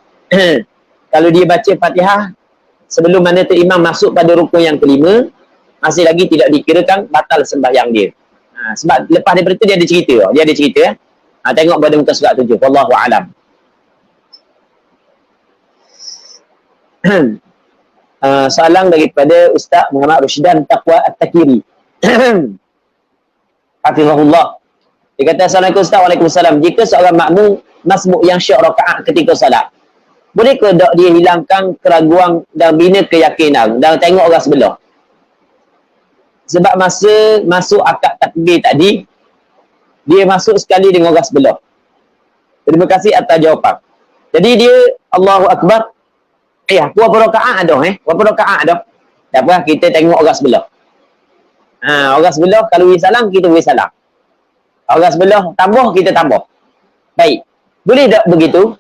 kalau dia baca Fatihah sebelum mana tu imam masuk pada rukun yang kelima, masih lagi tidak dikirakan batal sembahyang dia. Sebab lepas daripada tu dia ada cerita. Tengok pada muka surat 7. Wallahu a'lam. Soalan daripada Ustaz Muhammad Rushidan Taqwa At-Takiri. Hafizahullah. Dia kata, Assalamualaikum Ustaz. Waalaikumsalam. Jika seorang makmum masbuk yang syak rakaat ketika salat, bolehkah tak dia hilangkan keraguan dan bina keyakinan dan tengok orang sebelah? Sebab masa masuk akad takbir tadi, dia masuk sekali dengan orang sebelah. Terima kasih atas jawapan. Jadi dia Allahu Akbar. Berapa rakaat dah? Berapa rakaat dah? Tak apa, kita tengok orang sebelah. Orang sebelah kalau beri salam, kita beri salam. Orang sebelah tambah, kita tambah. Baik. Boleh tak begitu?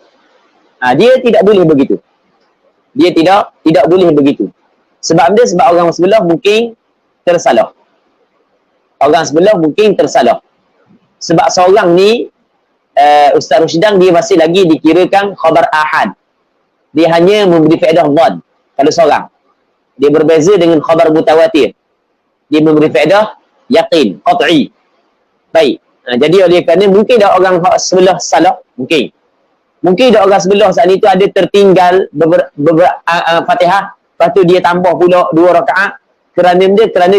Dia tidak boleh begitu. Dia tidak boleh begitu. Sebab dia, sebab orang sebelah mungkin tersalah. Orang sebelah mungkin tersalah. Sebab seorang ni, Ustaz Rushidan, dia masih lagi dikirakan khabar ahad. Dia hanya memberi faedah dhad kalau seorang. Dia berbeza dengan khabar mutawatir. Dia memberi faedah yakin, qat'i. Baik. Jadi oleh kerana mungkin dah orang sebelah salah, mungkin. Mungkin dah orang sebelah saat itu ada tertinggal Fatihah, lepas tu dia tambah pula 2 rakaat. Kerana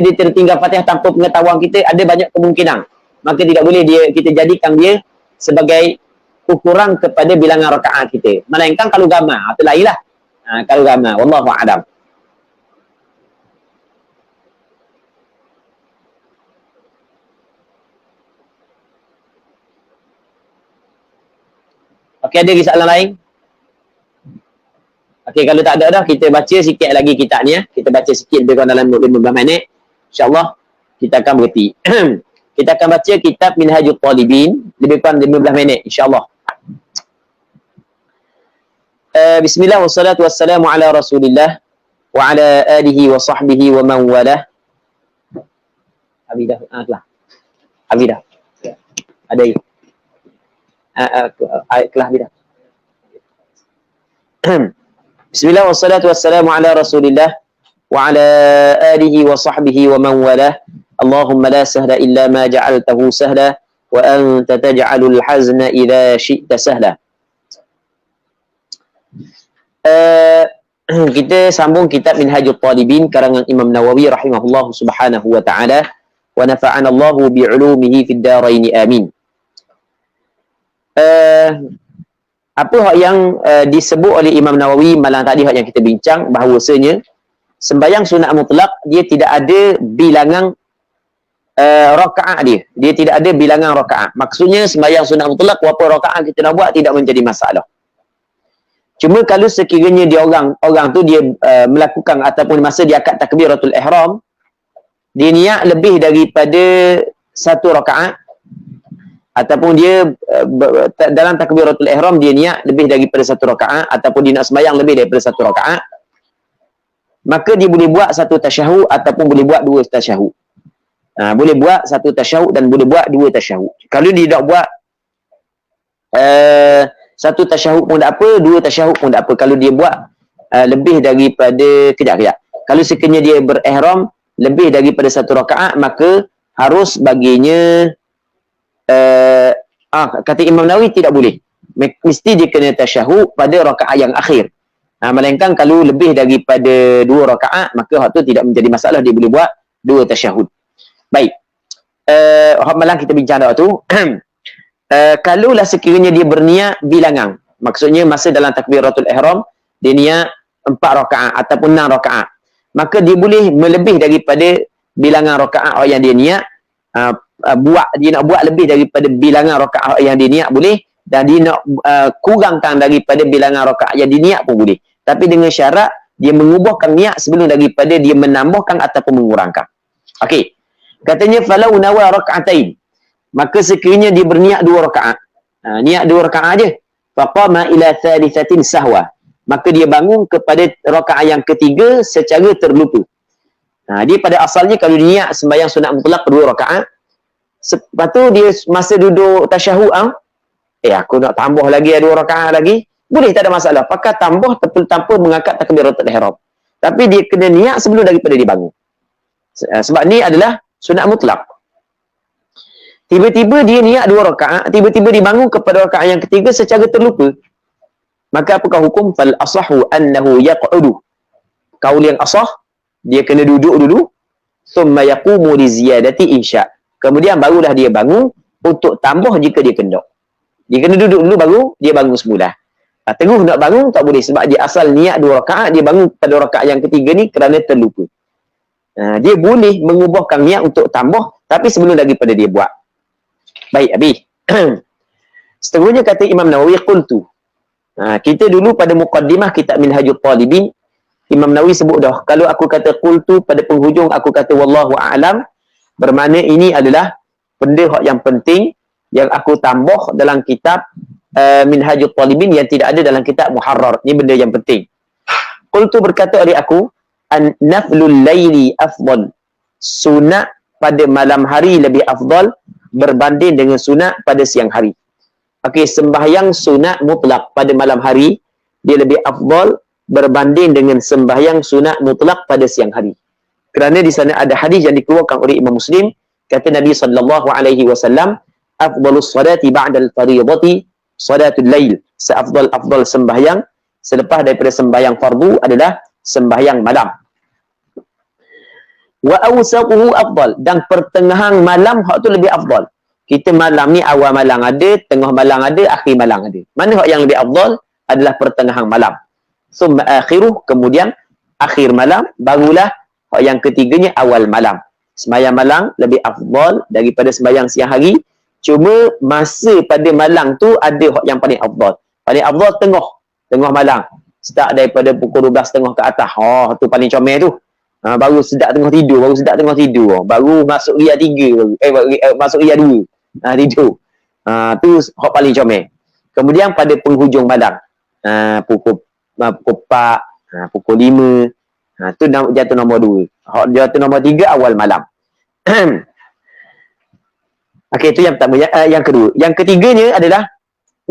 dia tertinggal Fatihah tanpa pengetahuan kita, ada banyak kemungkinan. Maka tidak boleh kita jadikan dia sebagai ukuran kepada bilangan rakaat kita. Melainkan kalau gamar, itu lainlah. Kalau gamar, wallahu a'lam. Okey, ada lagi soalan lain? Okey, kalau tak ada dah, kita baca sikit lagi kitab ni. Kita baca sikit lebih kurang dalam 15 minit. InsyaAllah, kita akan berhenti. Kita akan baca kitab Minhajul Talibin lebih kurang 15 minit, insyaAllah. Bismillah wassalatu wassalamu ala Rasulillah wa ala alihi wa sahbihi wa man walah. Habidah, kelah. Habidah. Ada lagi. Kelah Habidah. Bismillah wassalatu wassalamu ala Rasulillah wa ala alihi wa sahbihi wa man walah. Allahumma la sahla illa ma ja'altahu sahla wa anta taj'alul hazna idza syi'ta sahla. Kita sambung kitab Minhajul Talibin karangan Imam Nawawi rahimahullah subhanahu wa ta'ala wa nafa'ana Allahu bi'ulumihi fid darain amin. Apa hak yang disebut oleh Imam Nawawi malam tadi, hak yang kita bincang, bahawasanya sembahyang sunat mutlak dia tidak ada bilangan rakaat dia tidak ada bilangan rakaat. Maksudnya sembahyang sunat mutlak berapa rakaat kita nak buat tidak menjadi masalah. Cuma kalau sekiranya orang tu dia melakukan ataupun masa dia akad takbiratul ihram, dia niat lebih daripada 1 rakaat, ataupun dia dalam takbiratul ihram dia niat lebih daripada 1 rakaat, ataupun dia nak sembahyang lebih daripada 1 rakaat, maka dia boleh buat 1 tasyahud ataupun boleh buat 2 tasyahud. Boleh buat 1 tasyahud dan boleh buat 2 tasyahud. Kalau dia tak buat 1 tasyahud pun tak apa, 2 tasyahud pun tak apa. Kalau dia buat lebih daripada kejap. Kalau sekiranya dia berihram lebih daripada 1 rakaat, maka harus baginya kata Imam Nawawi tidak boleh. Mesti dia kena tasyahud pada rakaat yang akhir. Melainkan kalau lebih daripada 2 rakaat, maka hak tu tidak menjadi masalah, dia boleh buat 2 tasyahud. Baik. Malam kita bincang dah tu. Kalaulah sekiranya dia berniat bilangan, maksudnya masa dalam takbiratul ihram dia niat 4 rakaat ataupun 6 rakaat, maka dia boleh melebih daripada bilangan rakaat yang dia niat. Dia nak buat lebih daripada bilangan rakaat yang dia niat boleh, dan dia nak kurangkan daripada bilangan rakaat yang dia niat pun boleh, tapi dengan syarat dia mengubahkan niat sebelum daripada dia menambahkan ataupun mengurangkan. Okey, katanya falau nawa rakaatain, maka sekiranya dia berniat 2 rakaat, niat 2 rakaat aja, faqama ila thalithatin sahwa, maka dia bangun kepada rakaat yang ketiga secara terlupa. Dia pada asalnya kalau niat sembahyang sunat mutlak 2 rakaat, lepas tu dia masa duduk tasyahud, aku nak tambah lagi 2 rakaat lagi, boleh, tak ada masalah. Pakai tambah tanpa mengangkat takbiratul ihram. Tapi dia kena niat sebelum daripada dia bangun. Sebab ni adalah sunat mutlak. Tiba-tiba dia niat 2 rakaat, tiba-tiba dia bangun kepada rakaat yang ketiga secara terlupa. Maka apakah hukum? Fal asahu annahu yaq'udu. Kaul yang asah, dia kena duduk dulu, thumma yaqumu li ziyadati insya. Kemudian barulah dia bangun untuk tambah jika dia kendak. Dia kena duduk dulu baru dia bangun semula. Terus nak bangun tak boleh sebab dia asal niat 2 rakaat, dia bangun pada rakaat yang ketiga ni kerana terlupa. Dia boleh mengubahkan niat untuk tambah, tapi sebelum daripada dia buat. Baik, Abi. Seterusnya kata Imam Nawawi, qultu. Kita dulu pada muqaddimah kitab Minhajul Talibin, Imam Nawawi sebut dah, kalau aku kata qultu pada penghujung aku kata wallahu a'lam, bermakna ini adalah benda yang penting yang aku tambah dalam kitab Minhajul Talibin yang tidak ada dalam kitab Muharrar. Ini benda yang penting. Qultu berkata oleh aku, an-naflul laili afdal. Sunat pada malam hari lebih afdal berbanding dengan sunat pada siang hari. Okey, sembahyang sunat mutlak pada malam hari dia lebih afdal berbanding dengan sembahyang sunat mutlak pada siang hari. Kerana di sana ada hadis yang dikeluarkan oleh Imam Muslim, kata Nabi sallallahu alaihi wasallam, afdalus salati ba'dal fardhati salatul lail. Seafdal-afdal sembahyang selepas daripada sembahyang fardu adalah sembahyang malam. Wa awsaquhu afdal, dan pertengahan malam hak tu lebih afdal. Kita malam ni awal malam ada, tengah malam ada, akhir malam ada. Mana hak yang lebih afdal adalah pertengahan malam. Summa akhiruh, kemudian akhir malam, barulah hak yang ketiganya awal malam. Sembahyang malam lebih afdal daripada sembahyang siang hari. Cuma masa pada malam tu ada hak yang paling afdal. Paling afdal tengah malam. Start daripada pukul 12.30 ke atas. Tu paling comel tu. Baru sedap tengah tidur, baru masuk ria 3, masuk ria 2. Tidur. Tu hak paling comel. Kemudian pada penghujung malam, pukul 4, pukul 5, tu jatuh nombor 2. Hak jatuh nombor 3 awal malam. Okey, itu yang pertama. Yang kedua, yang ketiganya adalah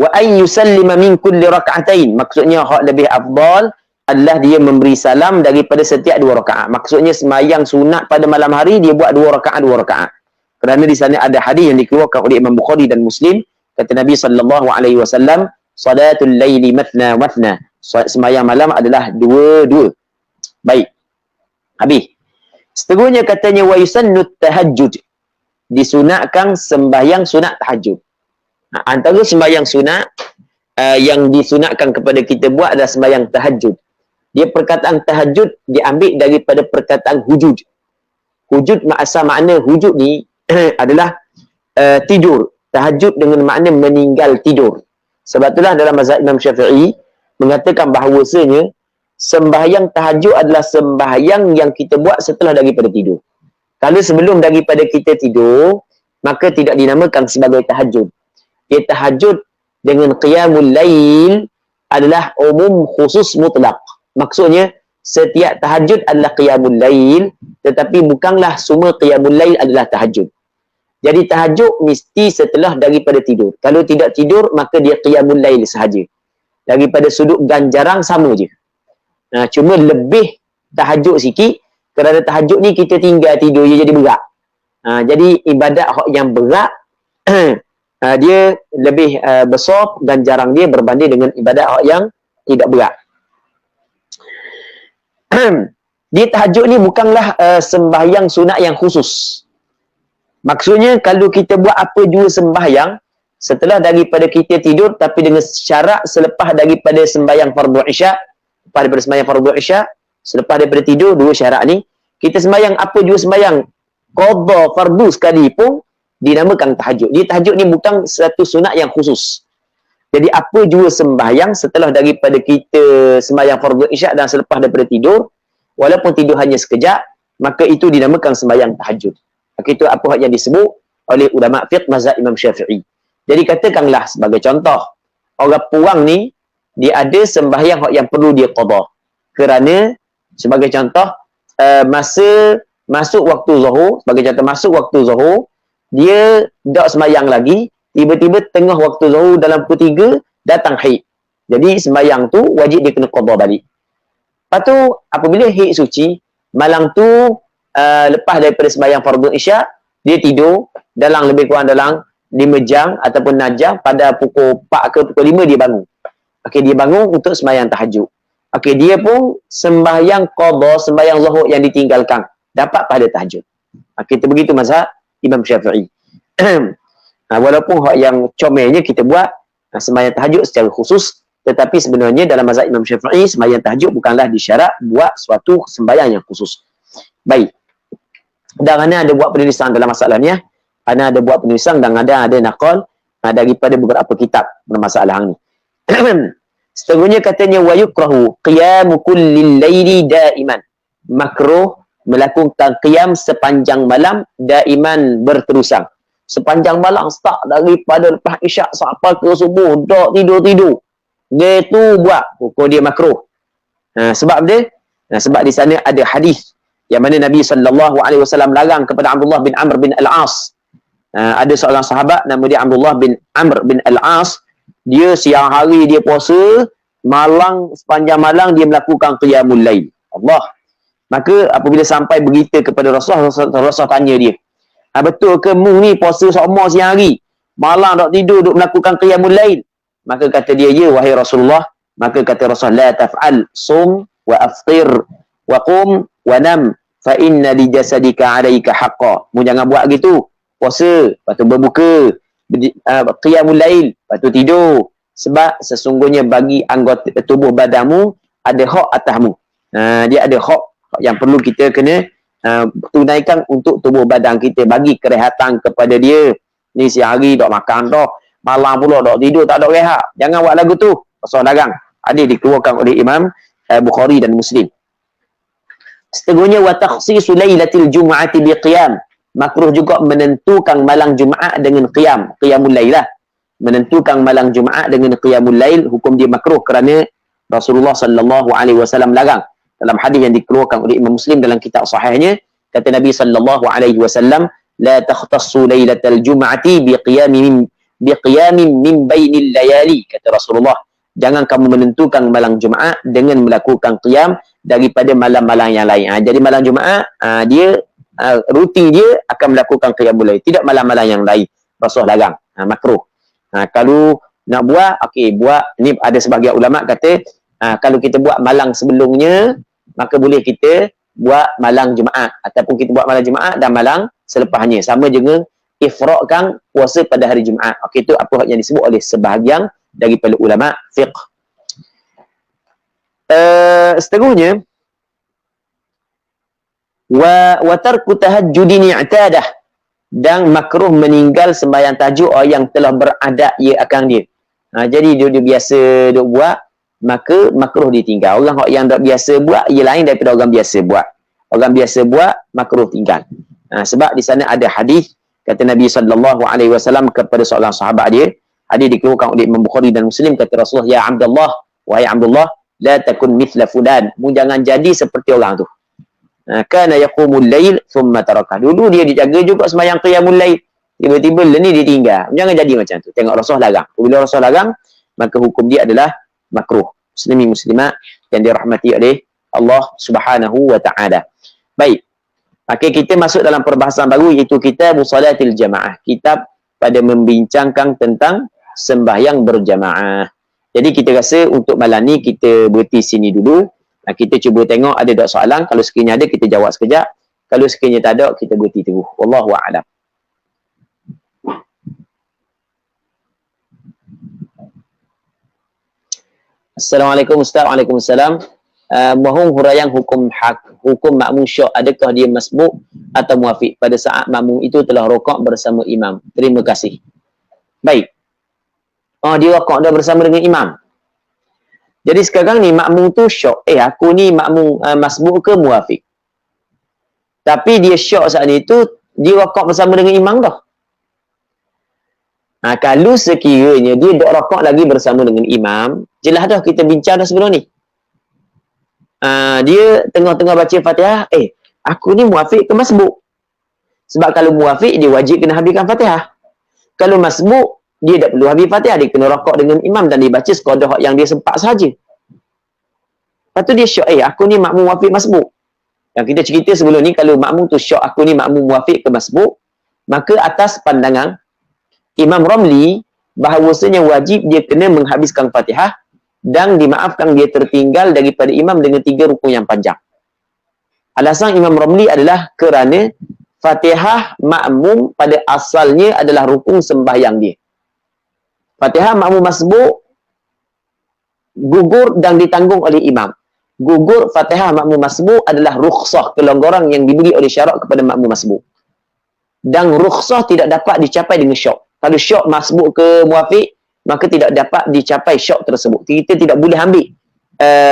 wa ay yusallima min kulli rak'atain. Maksudnya hak lebih afdal adalah dia memberi salam daripada setiap 2 rakaat. Maksudnya sembahyang sunat pada malam hari dia buat 2 rakaat. Kerana di sana ada hadis yang dikeluarkan oleh Imam Bukhari dan Muslim, kata Nabi sallallahu alaihi wasallam, salatul laili mathna wathna. Sembahyang malam adalah 2-2. Baik. Habis. Seterusnya katanya wa yusannut tahajjud. Disunatkan sembahyang sunat tahajud. Antara sembahyang sunat yang disunatkan kepada kita buat adalah sembahyang tahajud. Dia perkataan tahajud diambil daripada perkataan hujud. Hujud asal makna hujud ni adalah tidur. Tahajud dengan makna meninggal tidur. Sebab itulah dalam mazhab Imam Syafi'i mengatakan bahawasanya sembahyang tahajud adalah sembahyang yang kita buat setelah daripada tidur. Kalau sebelum daripada kita tidur, maka tidak dinamakan sebagai tahajud. Dia tahajud dengan qiyamul lail adalah umum khusus mutlak. Maksudnya, setiap tahajud adalah qiyamul lail, tetapi bukanlah semua qiyamul lail adalah tahajud. Jadi tahajud mesti setelah daripada tidur. Kalau tidak tidur, maka dia qiyamul lail sahaja. Daripada sudut ganjaran sama je. Cuma lebih tahajud sikit, kerana tahajud ni kita tinggal tidur je jadi berat. Jadi ibadat yang berat, dia lebih besar ganjaran dia berbanding dengan ibadat yang tidak berat. Dia tahajud ni bukanlah sembahyang sunat yang khusus. Maksudnya kalau kita buat apa jua sembahyang setelah daripada kita tidur, tapi dengan syarat selepas daripada sembahyang fardu isyak, daripada sembahyang fardu isyak, selepas daripada tidur, 2 syarat ni, kita sembahyang apa jua sembahyang qadha fardu sekali pun dinamakan tahajud. Dia tahajud ni bukan satu sunat yang khusus. Jadi apa jua sembahyang setelah daripada kita sembahyang fardu isyak dan selepas daripada tidur, walaupun tidur hanya sekejap, maka itu dinamakan sembahyang tahajud. Maka itu apa yang disebut oleh ulama fiqh mazhab Imam Syafi'i. Jadi katakanlah sebagai contoh, orang puang ni dia ada sembahyang yang perlu dia qada. Kerana sebagai contoh, masa masuk waktu zuhur, sebagai contoh masuk waktu zuhur, dia tak sembahyang lagi, tiba-tiba tengah waktu zuhur dalam pukul 3 datang haid. Jadi sembahyang tu wajib dia kena qada balik. Lepas tu apabila haid suci, malam tu lepas daripada sembahyang fardu isyak, dia tidur dalam lebih kurang dalam 5 jam ataupun 6 jam, pada pukul 4 ke pukul 5 dia bangun. Okey, dia bangun untuk sembahyang tahajud. Okey, dia pun sembahyang qada, sembahyang zuhur yang ditinggalkan, dapat pada tahajud. Okey, itu begitu mazhab Imam Syafi'i. Walaupun hak yang comelnya kita buat sembahyang tahajud secara khusus, tetapi sebenarnya dalam mazhab Imam Syafi'i sembahyang tahajud bukanlah disyarat buat suatu sembahyang yang khusus. Baik. Dan ana ada buat penulisan dalam masalah ni. Ana ada buat penulisan dan ada naqal daripada beberapa kitab bermasalah ni. Seterusnya katanya wa yukrahu qiyamu kullil laili daiman. Makruh melakukan qiyam sepanjang malam daiman berterusan. Sepanjang malam start daripada lepas isyak sampai ke subuh, tak tidur-tidur. Dia tu buat pukul dia makruh. Sebab dia sebab di sana ada hadis yang mana Nabi SAW larang kepada Abdullah bin Amr bin Al-As. Ada seorang sahabat nama dia Abdullah bin Amr bin Al-As. Dia siang hari dia puasa, malam sepanjang malam dia melakukan qiyamul lail. Allah. Maka apabila sampai berita kepada Rasul tanya dia, betul ke mu ni puasa semua siang hari, malam tak tidur duk melakukan qiyamul lail? Maka kata dia, ya wahai Rasulullah. Maka kata Rasul, la taf'al, sum wa aftir wa qum wa nam fa inna li jasadika 'alaika haqqan. Mu jangan buat gitu. Puasa, lepas tu berbuka, qiyamul lail, lepas tu tidur. Sebab sesungguhnya bagi anggota tubuh badanmu ada hak atasmu. Dia ada hak yang perlu kita kena tunaikan untuk tubuh badan kita, bagi kerehatan kepada dia. Ni siang hari tak makan dah, malam pula tak tidur, tak ada rehat. Jangan buat lagu tu. Pasal dagang. Ada dikeluarkan oleh Imam Bukhari dan Muslim. Seterusnya wa takhsisu lailatil jum'ati biqiyam. Makruh juga menentukan malam Jumaat dengan qiyam, qiyamul lail lah. Menentukan malam Jumaat dengan qiyamul lail, hukum dia makruh kerana Rasulullah sallallahu alaihi wasallam larang. Dalam hadis yang dikeluarkan oleh Imam Muslim dalam kitab sahihnya, kata Nabi sallallahu alaihi wasallam, la takhtassu lailatal jum'ati biqiyamin min bainil layali. Kata Rasulullah, jangan kamu menentukan malam Jumaat dengan melakukan qiyam daripada malam-malam yang lain. Jadi malam Jumaat dia rutin dia akan melakukan qiyamul lail, tidak malam-malam yang lain. Rasul larang, makruh. Kalau nak buat, okey, buat. Ni ada sebahagian ulama kata kalau kita buat malam sebelumnya, maka boleh kita buat malam Jumaat, ataupun kita buat malam Jumaat dan malam selepasnya, sama dengan ifradkan puasa pada hari Jumaat. Okey, itu apa yang disebut oleh sebahagian daripada ulama fiqh. Seterusnya wa tarku tahajjudin i'tadah, dan makruh meninggal sembahyang tahajud orang yang telah beradat ia akan dia. Jadi dia biasa duk buat, maka makruh ditinggal. Orang yang tak biasa buat ia lain daripada orang biasa buat. Orang biasa buat makruh tinggal. Sebab di sana ada hadis kata Nabi sallallahu alaihi wasallam kepada seorang sahabat dia, hadis dikeluarkan oleh Imam Bukhari dan Muslim, kata Rasulullah, ya Abdullah, wahai Abdullah, la takun mithla fulan, mu jangan jadi seperti orang tu. Kana yaqumul lail thumma taraka. Dulu dia dijaga juga sembahyang qiyamul lail, tiba-tiba ni dia tinggal. Jangan jadi macam tu. Tengok Rasul larang. Bila Rasul larang, maka hukum dia adalah makruh. Muslimin muslimat yang dirahmati oleh Allah Subhanahu wa taala. Baik. Okey, kita masuk dalam perbahasan baru, iaitu kitab Salatil Jamaah. Kitab pada membincangkan tentang sembahyang berjamaah. Jadi kita rasa untuk malam ni kita berhenti sini dulu. Kita cuba tengok ada tak soalan. Kalau sekiranya ada, kita jawab sekejap. Kalau sekiranya tak ada, kita berhenti terus. Wallahu a'lam. Assalamualaikum Ustaz. Waalaikumsalam. Mohon huraian hukum makmum syok. Adakah dia masbuk atau muafiq pada saat makmum itu telah rokok bersama imam? Terima kasih. Baik. Dia rokok dah bersama dengan imam. Jadi sekarang ni makmum tu syok. Aku ni makmum masbuk ke muafiq? Tapi dia syok saat ni tu, dia rokok bersama dengan imam dah. Kalau sekiranya dia duk rokok lagi bersama dengan imam, jelas dah kita bincang dah sebelum ni. Dia tengah-tengah baca Fatihah, aku ni muafiq ke masbuk? Sebab kalau muafiq, dia wajib kena habiskan Fatihah. Kalau masbuk, dia tak perlu habis Fatihah. Dia kena rokok dengan imam dan dia baca sekadar yang dia sempat sahaja. Lepas tu dia syok, aku ni makmum muafiq masbuk. Yang kita cerita sebelum ni, kalau makmum tu syok, aku ni makmum muafiq ke masbuk, maka atas pandangan Imam Ramli, bahawasanya wajib dia kena menghabiskan Fatihah dan dimaafkan dia tertinggal daripada imam dengan 3 rukun yang panjang. Alasan Imam Ramli adalah kerana Fatihah makmum pada asalnya adalah rukun sembahyang dia. Fatihah makmum masbuk gugur dan ditanggung oleh imam. Gugur Fatihah makmum masbuk adalah rukhsah, kelonggaran yang diberi oleh syarak kepada makmum masbuk. Dan rukhsah tidak dapat dicapai dengan syok. Kalau syok masbuk ke muafiq, maka tidak dapat dicapai syok tersebut. Kita tidak boleh ambil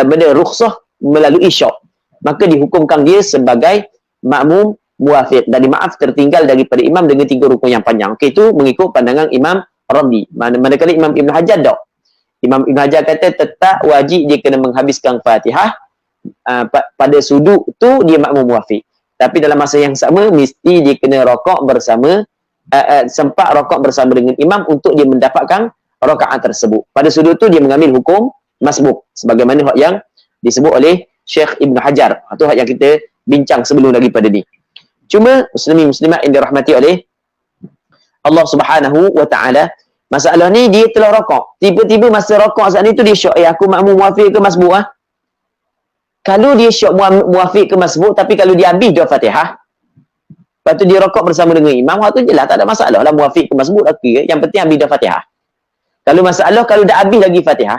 benda rukhsah melalui syok. Maka dihukumkan dia sebagai makmum muafiq dan dimaaf tertinggal daripada imam dengan 3 rukun yang panjang. Okey, itu mengikut pandangan Imam Ramli. Manakala Imam Ibn Hajar tak. Imam Ibn Hajar kata tetap wajib dia kena menghabiskan Fatihah pada suduk tu dia makmum muafiq. Tapi dalam masa yang sama mesti dia kena rokok bersama sempat rokok bersama dengan imam untuk dia mendapatkan rakaat tersebut. Pada sudut tu dia mengambil hukum masbuk sebagaimana hak yang disebut oleh Syekh Ibn Hajar. Itu hak yang kita bincang sebelum daripada ni. Cuma muslimin muslimat yang dirahmati oleh Allah Subhanahu wa taala, masalah ni dia telah rokok. Tiba-tiba masa rokok saat ni tu dia syok, aku makmum muafiq ke masbuk ah? Kalau dia syok muafiq ke masbuk, tapi kalau dia habis dah Fatihah, lepas tu dia rokok bersama dengan imam, waktu je lah, tak ada masalah lah muafiq ke masbuk, okay, yang penting habis dah Fatihah. Kalau masalah, kalau dah habis lagi Fatihah,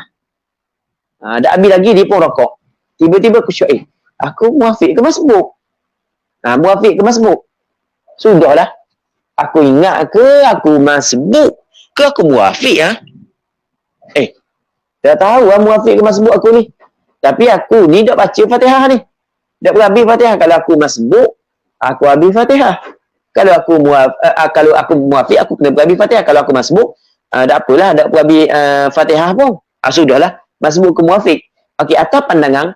dah habis lagi dia pun rokok. Tiba-tiba aku syok, aku muafiq ke masbuk? Muafiq ke masbuk? Sudahlah. Aku ingat ke aku masbuk ke aku muafiq tak tahu lah muafiq ke masbuk aku ni. Tapi aku ni dah baca Fatihah ni. Dah habis Fatihah. Kalau aku masbuk, aku habis Fatihah. Kalau aku muafiq, aku kena habis Fatihah. Kalau aku masbuk, tak apalah, tak habis Fatihah pun. Sudahlah, masbuk ke muafiq. Okey, atas pandangan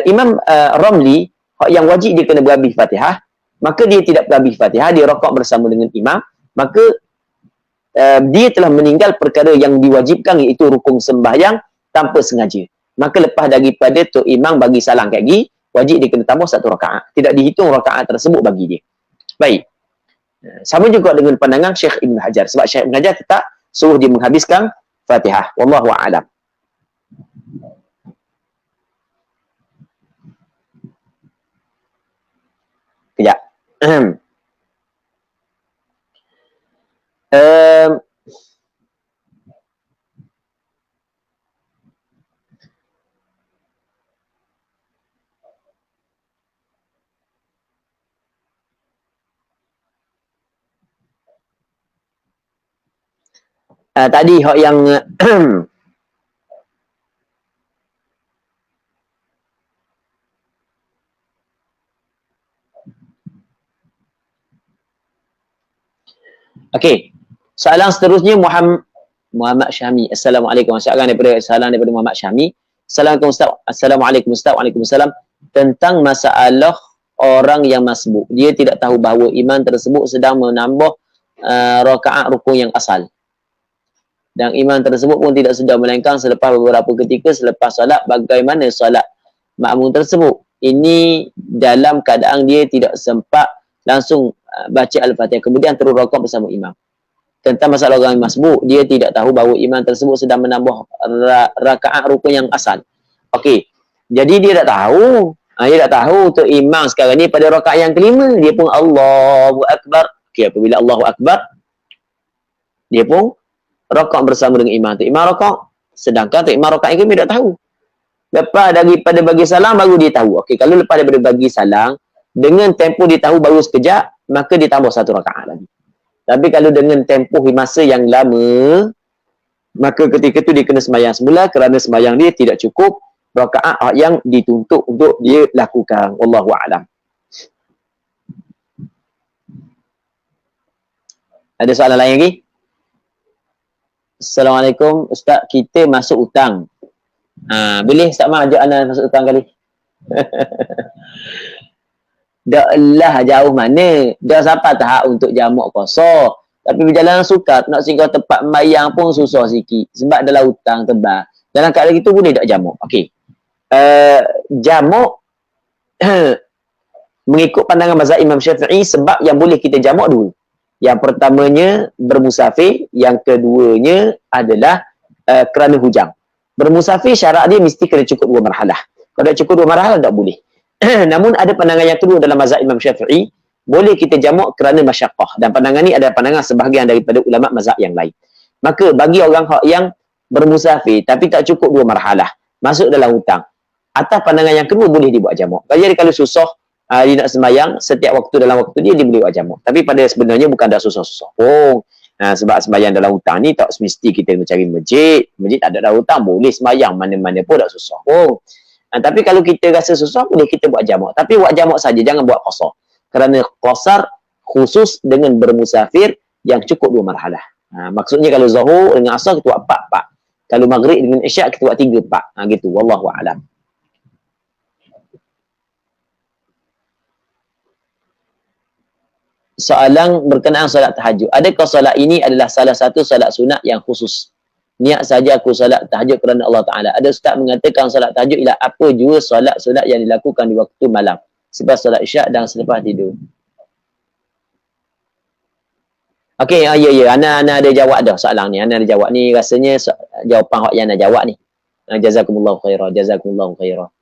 Imam Ramli, yang wajib dia kena berhabis Fatihah, maka dia tidak berhabis Fatihah, dia rokok bersama dengan imam, maka dia telah meninggal perkara yang diwajibkan, iaitu rukun sembahyang tanpa sengaja. Maka lepas daripada tu imam bagi salam kat gigi, wajib dia kena tambah 1 rakaat. Tidak dihitung rakaat tersebut bagi dia. Baik. Sama juga dengan pandangan Syekh Ibn Hajar. Sebab Syekh Ibn Hajar tetap suruh dia menghabiskan Fatihah. Wallahu a'lam. Kejap. Tadi hak yang okey. Soalan seterusnya Muhammad Syami. Assalamualaikum. Salam daripada Muhammad Syami. Assalamualaikum Ustaz. Assalamualaikum Ustaz. Waalaikumsalam. Tentang masalah orang yang masbuk. Dia tidak tahu bahawa iman tersebut sedang menambah rakaat rukun yang asal. Dan iman tersebut pun tidak sudah, melainkan selepas beberapa ketika selepas solat. Bagaimana solat makmum tersebut? Ini dalam keadaan dia tidak sempat langsung baca Al-Fatihah, kemudian terus rakaat bersama imam. Tentang masalah orang masbuk, dia tidak tahu bahawa iman tersebut sedang menambah rakaat rukun yang asal. Okey, jadi dia tak tahu. Dia tak tahu tu imam sekarang ni pada rakaat yang kelima, dia pun Allahu Akbar. Okey, apabila Allahu Akbar, dia pun rakaat bersama dengan imam. Tu imam rakaat, sedangkan tu imam rakaat yang kelima dia tak tahu. Lepas daripada bagi salam baru dia tahu. Okey, kalau lepas daripada bagi salam, dengan tempoh dia tahu baru sekejap, maka dia tambah 1 rakaat lagi. Tapi kalau dengan tempoh masa yang lama, maka ketika tu dia kena sembahyang semula, kerana sembahyang dia tidak cukup rakaat yang dituntut untuk dia lakukan. Wallahu a'lam. Ada soalan lain lagi? Assalamualaikum Ustaz, kita masuk hutang. Boleh Ustaz Mak ajak anda masuk hutang kali? dah lah jauh mana, dah sampai tahap untuk jamak qasar. Tapi berjalan sukar, nak singgah tempat sembahyang pun susah sikit. Sebab dalam hutang tebal. Dalam keadaan itu boleh tak jamak? Okey. Jamak mengikut pandangan mazhab Imam Syafi'i sebab yang boleh kita jamak dua. Yang pertamanya bermusafir, yang keduanya adalah kerana hujang. Bermusafir syarat dia mesti kena cukup 2 marhalah. Kalau tak cukup 2 marhalah tak boleh. Namun ada pandangan yang kedua dalam mazhab Imam Syafi'i, boleh kita jamak kerana masyaqqah. Dan pandangan ni ada pandangan sebahagian daripada ulama mazhab yang lain. Maka bagi orang yang bermusafir tapi tak cukup 2 marhalah, masuk dalam hutang, atas pandangan yang kedua boleh dibuat jamak. Jadi kalau susah dia nak sembahyang setiap waktu dalam waktu dia boleh buat jamak. Tapi pada sebenarnya bukan dah susah-susah pun. Sebab sembahyang dalam hutang ni tak semesti kita mencari masjid. Masjid tak ada dalam hutang, boleh sembahyang mana-mana pun tak susah pun. Tapi kalau kita rasa susah, boleh kita buat jamak. Tapi buat jamak saja, jangan buat qasar. Kerana qasar khusus dengan bermusafir yang cukup 2 marhalah. Maksudnya kalau zuhur dengan asar kita buat 4-4. Kalau maghrib dengan isyak kita buat 3-4. Gitu. Wallahu a'lam. Soalan berkenaan solat tahajud. Adakah solat ini adalah salah satu solat sunat yang khusus? Niat saja aku solat tahajud kerana Allah Ta'ala. Ada ustaz mengatakan solat tahajud ialah apa jua solat sunat yang dilakukan di waktu malam. Selepas solat isyak dan selepas tidur. Okey, ya. Ana ada jawab dah soalan ni. Ana ada jawab ni. Rasanya jawapan hak yang ana jawab ni. Jazakumullahu khairah. Jazakumullahu khairah.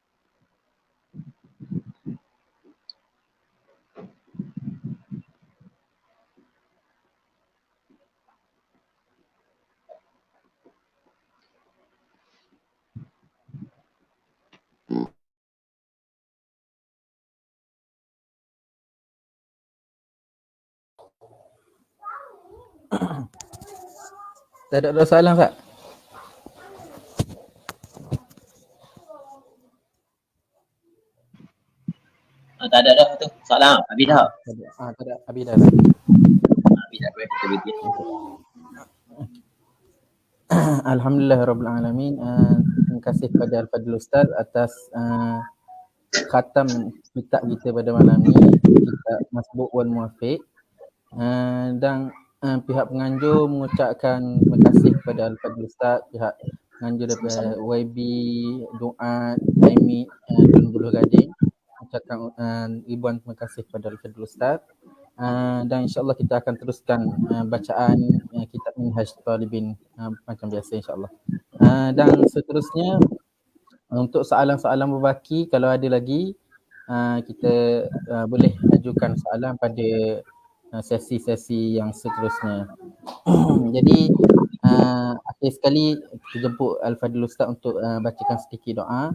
Tak ada soalan tak? Tak ada dah tu. Soalan. Habis dah. Tak ada. Habis dah. Habis dah. Betul. Alhamdulillah Rabbil Alamin. Terima kasih kepada Al-Fadhil Ustaz atas khatam kitab kita pada malam ni, kitab Masbuk wal Muwafiq. Dan pihak penganjur mengucapkan terima kasih kepada Al-Fadhil Ustaz, pihak penganjur daripada YB, Duat, Aimi dan Buluh Gading. Mengucapkan ribuan terima kasih kepada Al-Fadhil Ustaz. Dan insyaAllah kita akan teruskan bacaan kitab Minhaj Talibin macam biasa insyaAllah. Dan seterusnya untuk soalan-soalan berbaki, kalau ada lagi kita boleh ajukan soalan pada sesi-sesi yang seterusnya. Jadi akhir sekali kita jemput Al-Fadhil Ustaz untuk bacakan sedikit doa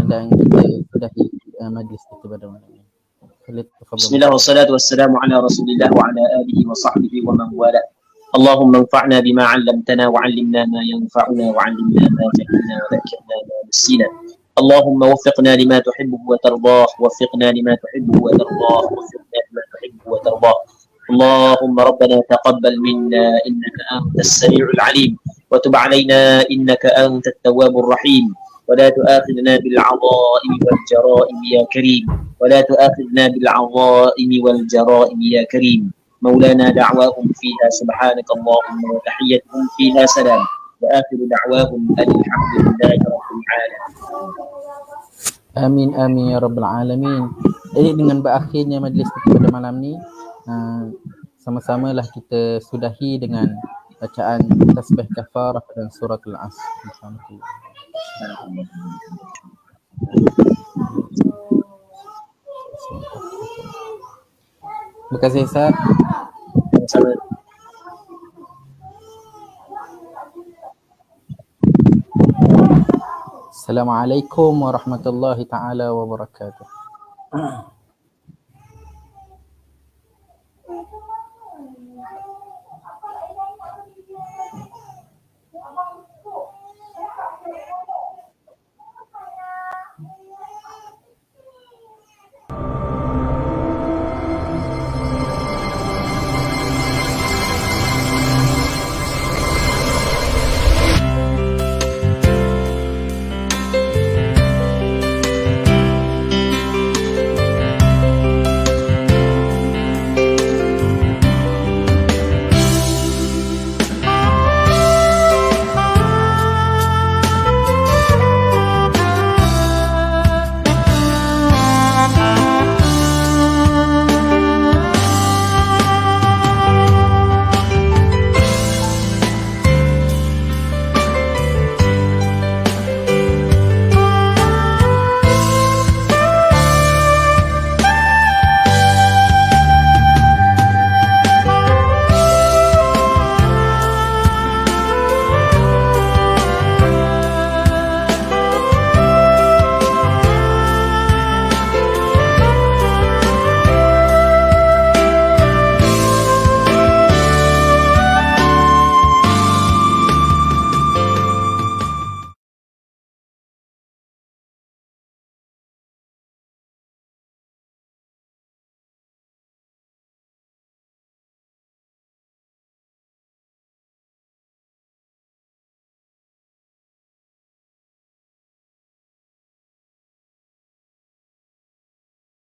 dan kita sudahi majlis kita pada malam ini. Bismillah wassalatu wassalamu ala rasulillah wa ala alihi wa sahbihi wa man wala. Allahumma anfa'na bima 'allamtana wa 'allimna ma yanfa'una wa 'allimna ma jahilna wa dhakkirna ma nasina. Allahumma waffiqna lima tuhibbu wa tardah, waffiqna lima tuhibbu wa tardah, waffiqna lima tuhibbu wa tardah. Allahumma rabbana taqabbal minna innaka antas sami'ul 'alim wa tub 'alaina innaka antat tawwabur rahim. ولا تؤاخذنا بالعظائم والجرائم يا كريم ولا تؤاخذنا بالعظائم والجرائم يا كريم مولانا دعواهم فيها سبحانك اللهم وتحيتهم فيها سلام وآخر دعواهم أن الحمد لله رب العالمين. Amin amin ya rabbal alamin. Jadi dengan berakhirnya majlis kita pada malam ni, sama-samalah kita sudahi dengan bacaan tasbih kafarah dan surah Al-Asr. Alhamdulillah. Terima kasih Ustaz. Assalamualaikum warahmatullahi taala wabarakatuh.